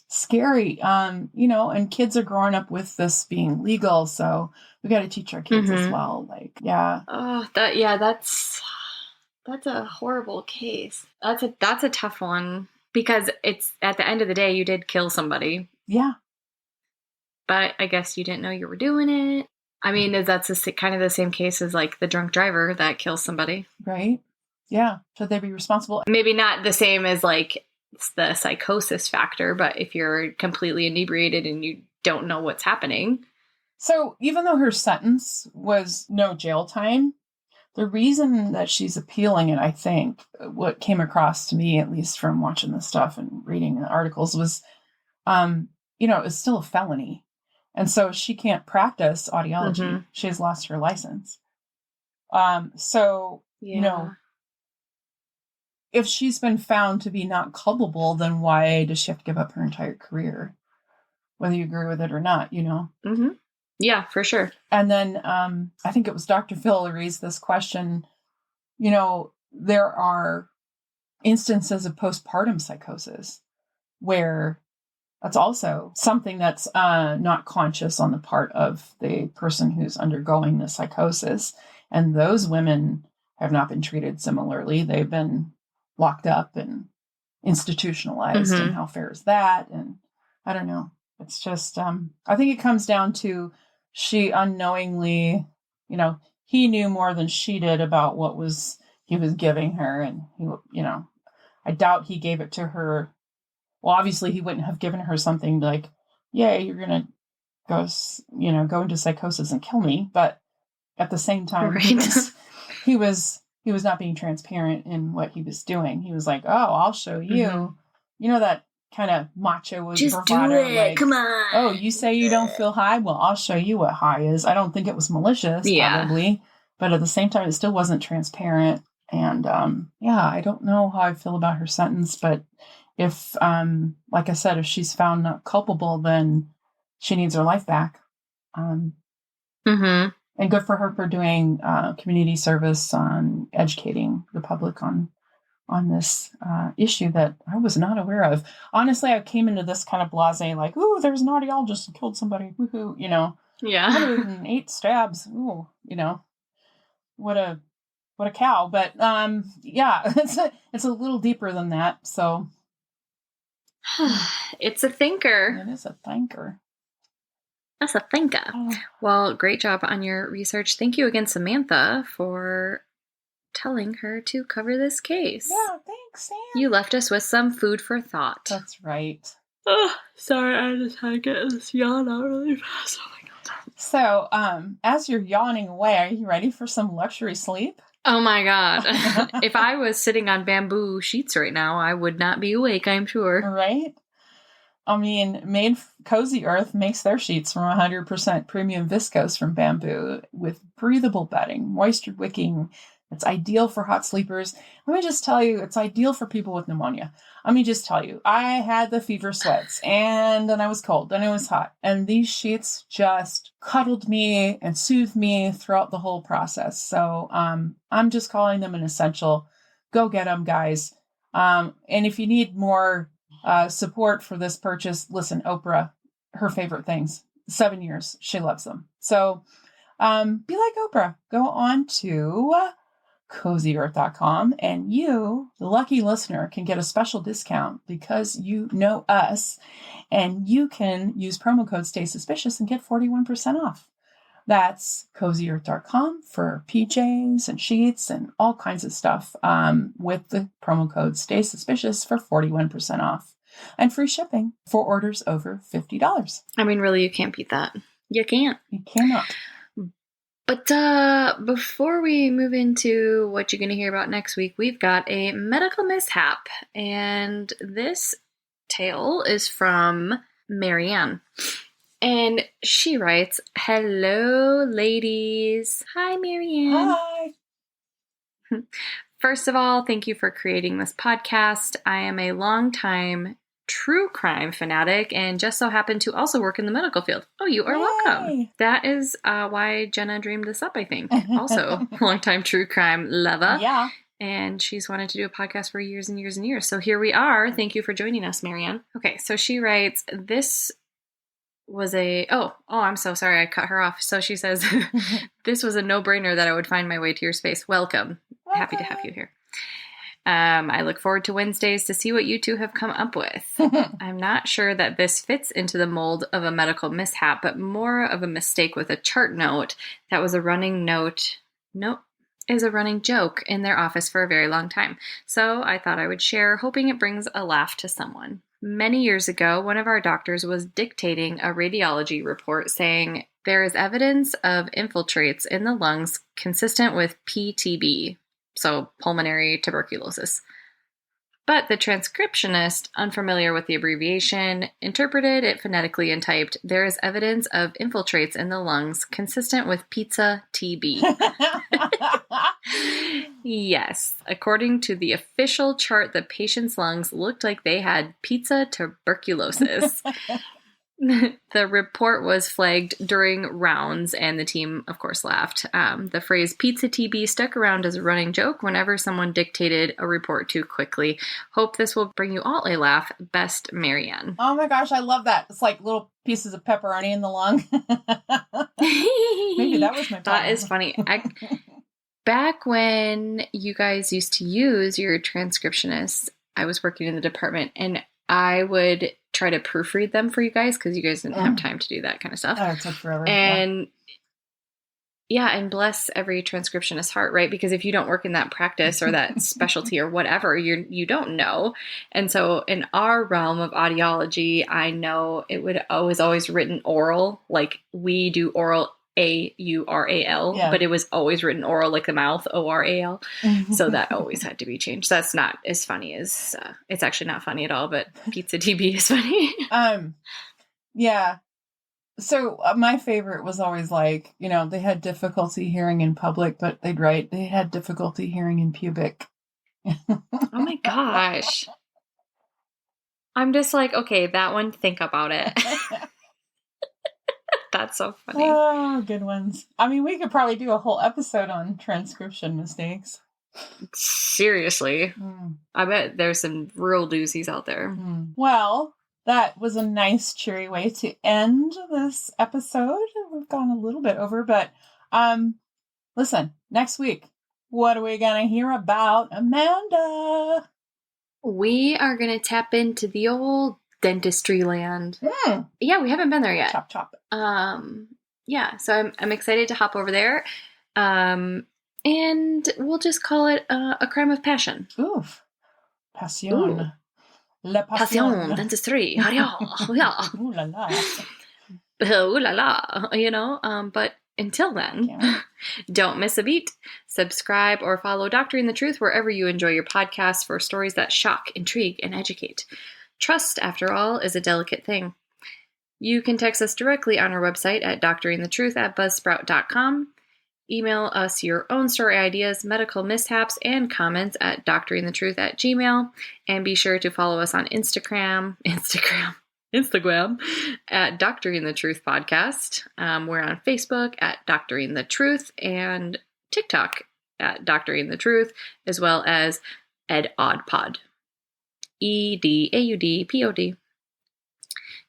scary. And kids are growing up with this being legal. So we got to teach our kids as well. Like, yeah. Oh, that's a horrible case. That's a tough one because it's at the end of the day, you did kill somebody. Yeah. But I guess you didn't know you were doing it. I mean, that's kind of the same case as like the drunk driver that kills somebody. Right. Yeah. Should they be responsible? Maybe not the same as like the psychosis factor, but if you're completely inebriated and you don't know what's happening. So even though her sentence was no jail time, the reason that she's appealing it, I think, what came across to me, at least from watching the stuff and reading the articles, was, it's still a felony. And so she can't practice audiology. Mm-hmm. She has lost her license. If she's been found to be not culpable, then why does she have to give up her entire career? Whether you agree with it or not, Mm-hmm. Yeah, for sure. And then I think it was Dr. Phil who raised this question. There are instances of postpartum psychosis where that's also something that's not conscious on the part of the person who's undergoing the psychosis. And those women have not been treated similarly. They've been locked up and institutionalized. Mm-hmm. And how fair is that? And I don't know. It's just, I think it comes down to she unknowingly, he knew more than she did about what he was giving her. And I doubt he gave it to her. Well, obviously he wouldn't have given her something like, yeah, you're going to go into psychosis and kill me. But at the same time, right. he was not being transparent in what he was doing. He was like, oh, I'll show you, mm-hmm. That kind of macho. Just bravado, do it. Like, come on. Oh, you say you don't feel high? Well, I'll show you what high is. I don't think it was malicious, probably. But at the same time, it still wasn't transparent. And I don't know how I feel about her sentence. But if, like I said, if she's found not culpable, then she needs her life back. Mm-hmm. And good for her for doing community service on educating the public on this issue that I was not aware of. Honestly, I came into this kind of blasé, like, ooh, there's an audiologist who killed somebody. Woohoo, Yeah. 108 stabs. Ooh, what a cow. But it's a little deeper than that. So it's a thinker. It is a thinker. That's a thinker. Oh. Well, great job on your research. Thank you again, Samantha, for telling her to cover this case. Yeah, thanks, Sam. You left us with some food for thought. That's right. Oh, sorry, I just had to get this yawn out really fast. Oh my God. So, as you're yawning away, are you ready for some luxury sleep? Oh my God. If I was sitting on bamboo sheets right now, I would not be awake, I'm sure. Right? I mean, Cozy Earth makes their sheets from 100% premium viscose from bamboo with breathable bedding, moisture wicking. It's ideal for hot sleepers. Let me just tell you, it's ideal for people with pneumonia. Let me just tell you, I had the fever sweats, and then I was cold, then it was hot. And these sheets just cuddled me and soothed me throughout the whole process. So I'm just calling them an essential. Go get them, guys. And if you need more support for this purchase, listen, Oprah, her favorite things, 7 years, she loves them. So be like Oprah. Go on to CozyEarth.com, and you, the lucky listener, can get a special discount because you know us, and you can use promo code Stay Suspicious and get 41% off. That's CozyEarth.com for PJs and sheets and all kinds of stuff with the promo code Stay Suspicious for 41% off and free shipping for orders over $50. I mean, really, you can't beat that. You can't. You cannot. But before we move into what you're going to hear about next week, we've got a medical mishap. And this tale is from Marianne. And she writes, "Hello, ladies." Hi, Marianne. Hi. First of all, thank you for creating this podcast. I am a longtime true crime fanatic and just so happen to also work in the medical field. Oh, you are welcome. That is why Jenna dreamed this up, I think. Also, longtime true crime lover. Yeah. And she's wanted to do a podcast for years and years and years. So here we are. Thank you for joining us, Marianne. Okay, so she writes, this was I'm so sorry I cut her off. So she says, this was a no-brainer that I would find my way to your space. Welcome. Happy to have you here. I look forward to Wednesdays to see what you two have come up with. I'm not sure that this fits into the mold of a medical mishap, but more of a mistake with a chart note that was a running joke in their office for a very long time. So I thought I would share, hoping it brings a laugh to someone. Many years ago, one of our doctors was dictating a radiology report saying there is evidence of infiltrates in the lungs consistent with PTB, so pulmonary tuberculosis. But the transcriptionist, unfamiliar with the abbreviation, interpreted it phonetically and typed, there is evidence of infiltrates in the lungs consistent with pizza TB. Yes, according to the official chart, the patient's lungs looked like they had pizza tuberculosis. The report was flagged during rounds, and the team, of course, laughed. The phrase pizza TB stuck around as a running joke whenever someone dictated a report too quickly. Hope this will bring you all a laugh. Best, Marianne. Oh my gosh, I love that. It's like little pieces of pepperoni in the lung. Maybe that was my problem. That is funny. Back when you guys used to use your transcriptionists, I was working in the department, and I would try to proofread them for you guys because you guys didn't have time to do that kind of stuff. Oh, it took forever. And and bless every transcriptionist's heart, right? Because if you don't work in that practice or that specialty or whatever, you don't know. And so in our realm of audiology, I know it was always written oral, like we do oral AURAL, but it was always written oral like the mouth, ORAL. So that always had to be changed. That's not as funny as, it's actually not funny at all, but pizza TB is funny. Yeah. So my favorite was always like, they had difficulty hearing in public, but they'd write, they had difficulty hearing in pubic. Oh my gosh. I'm just like, okay, that one, think about it. That's so funny. Oh, good ones. I mean, we could probably do a whole episode on transcription mistakes. Seriously. I bet there's some real doozies out there. Well, that was a nice, cheery way to end this episode. We've gone a little bit over, but listen, next week, what are we going to hear about, Amanda? We are going to tap into the old dentistry land. Yeah, we haven't been there yet. Chop, chop. So I'm excited to hop over there. And we'll just call it a crime of passion. Oof. Passion. La passion. Dentistry. Yeah. Ooh la la. Ooh la la. But until then, don't miss a beat. Subscribe or follow Doctoring the Truth wherever you enjoy your podcasts for stories that shock, intrigue, and educate. Trust, after all, is a delicate thing. You can text us directly on our website at doctoringthetruth@buzzsprout.com. Email us your own story ideas, medical mishaps, and comments at doctoringthetruth@gmail. And be sure to follow us on Instagram at Doctoring the Truth Podcast. We're on Facebook at Doctoring the Truth and TikTok at Doctoring the Truth, as well as AuD. EDAUDPOD.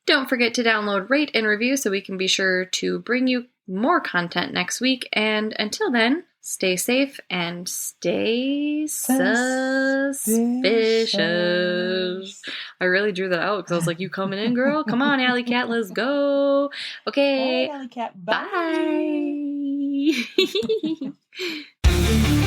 Don't forget to download, rate, and review so we can be sure to bring you more content next week. And until then, stay safe and stay suspicious. I really drew that out because I was like, you coming in, girl? Come on, Alley Cat, let's go. Okay. Bye, Alley Cat. Bye. Bye.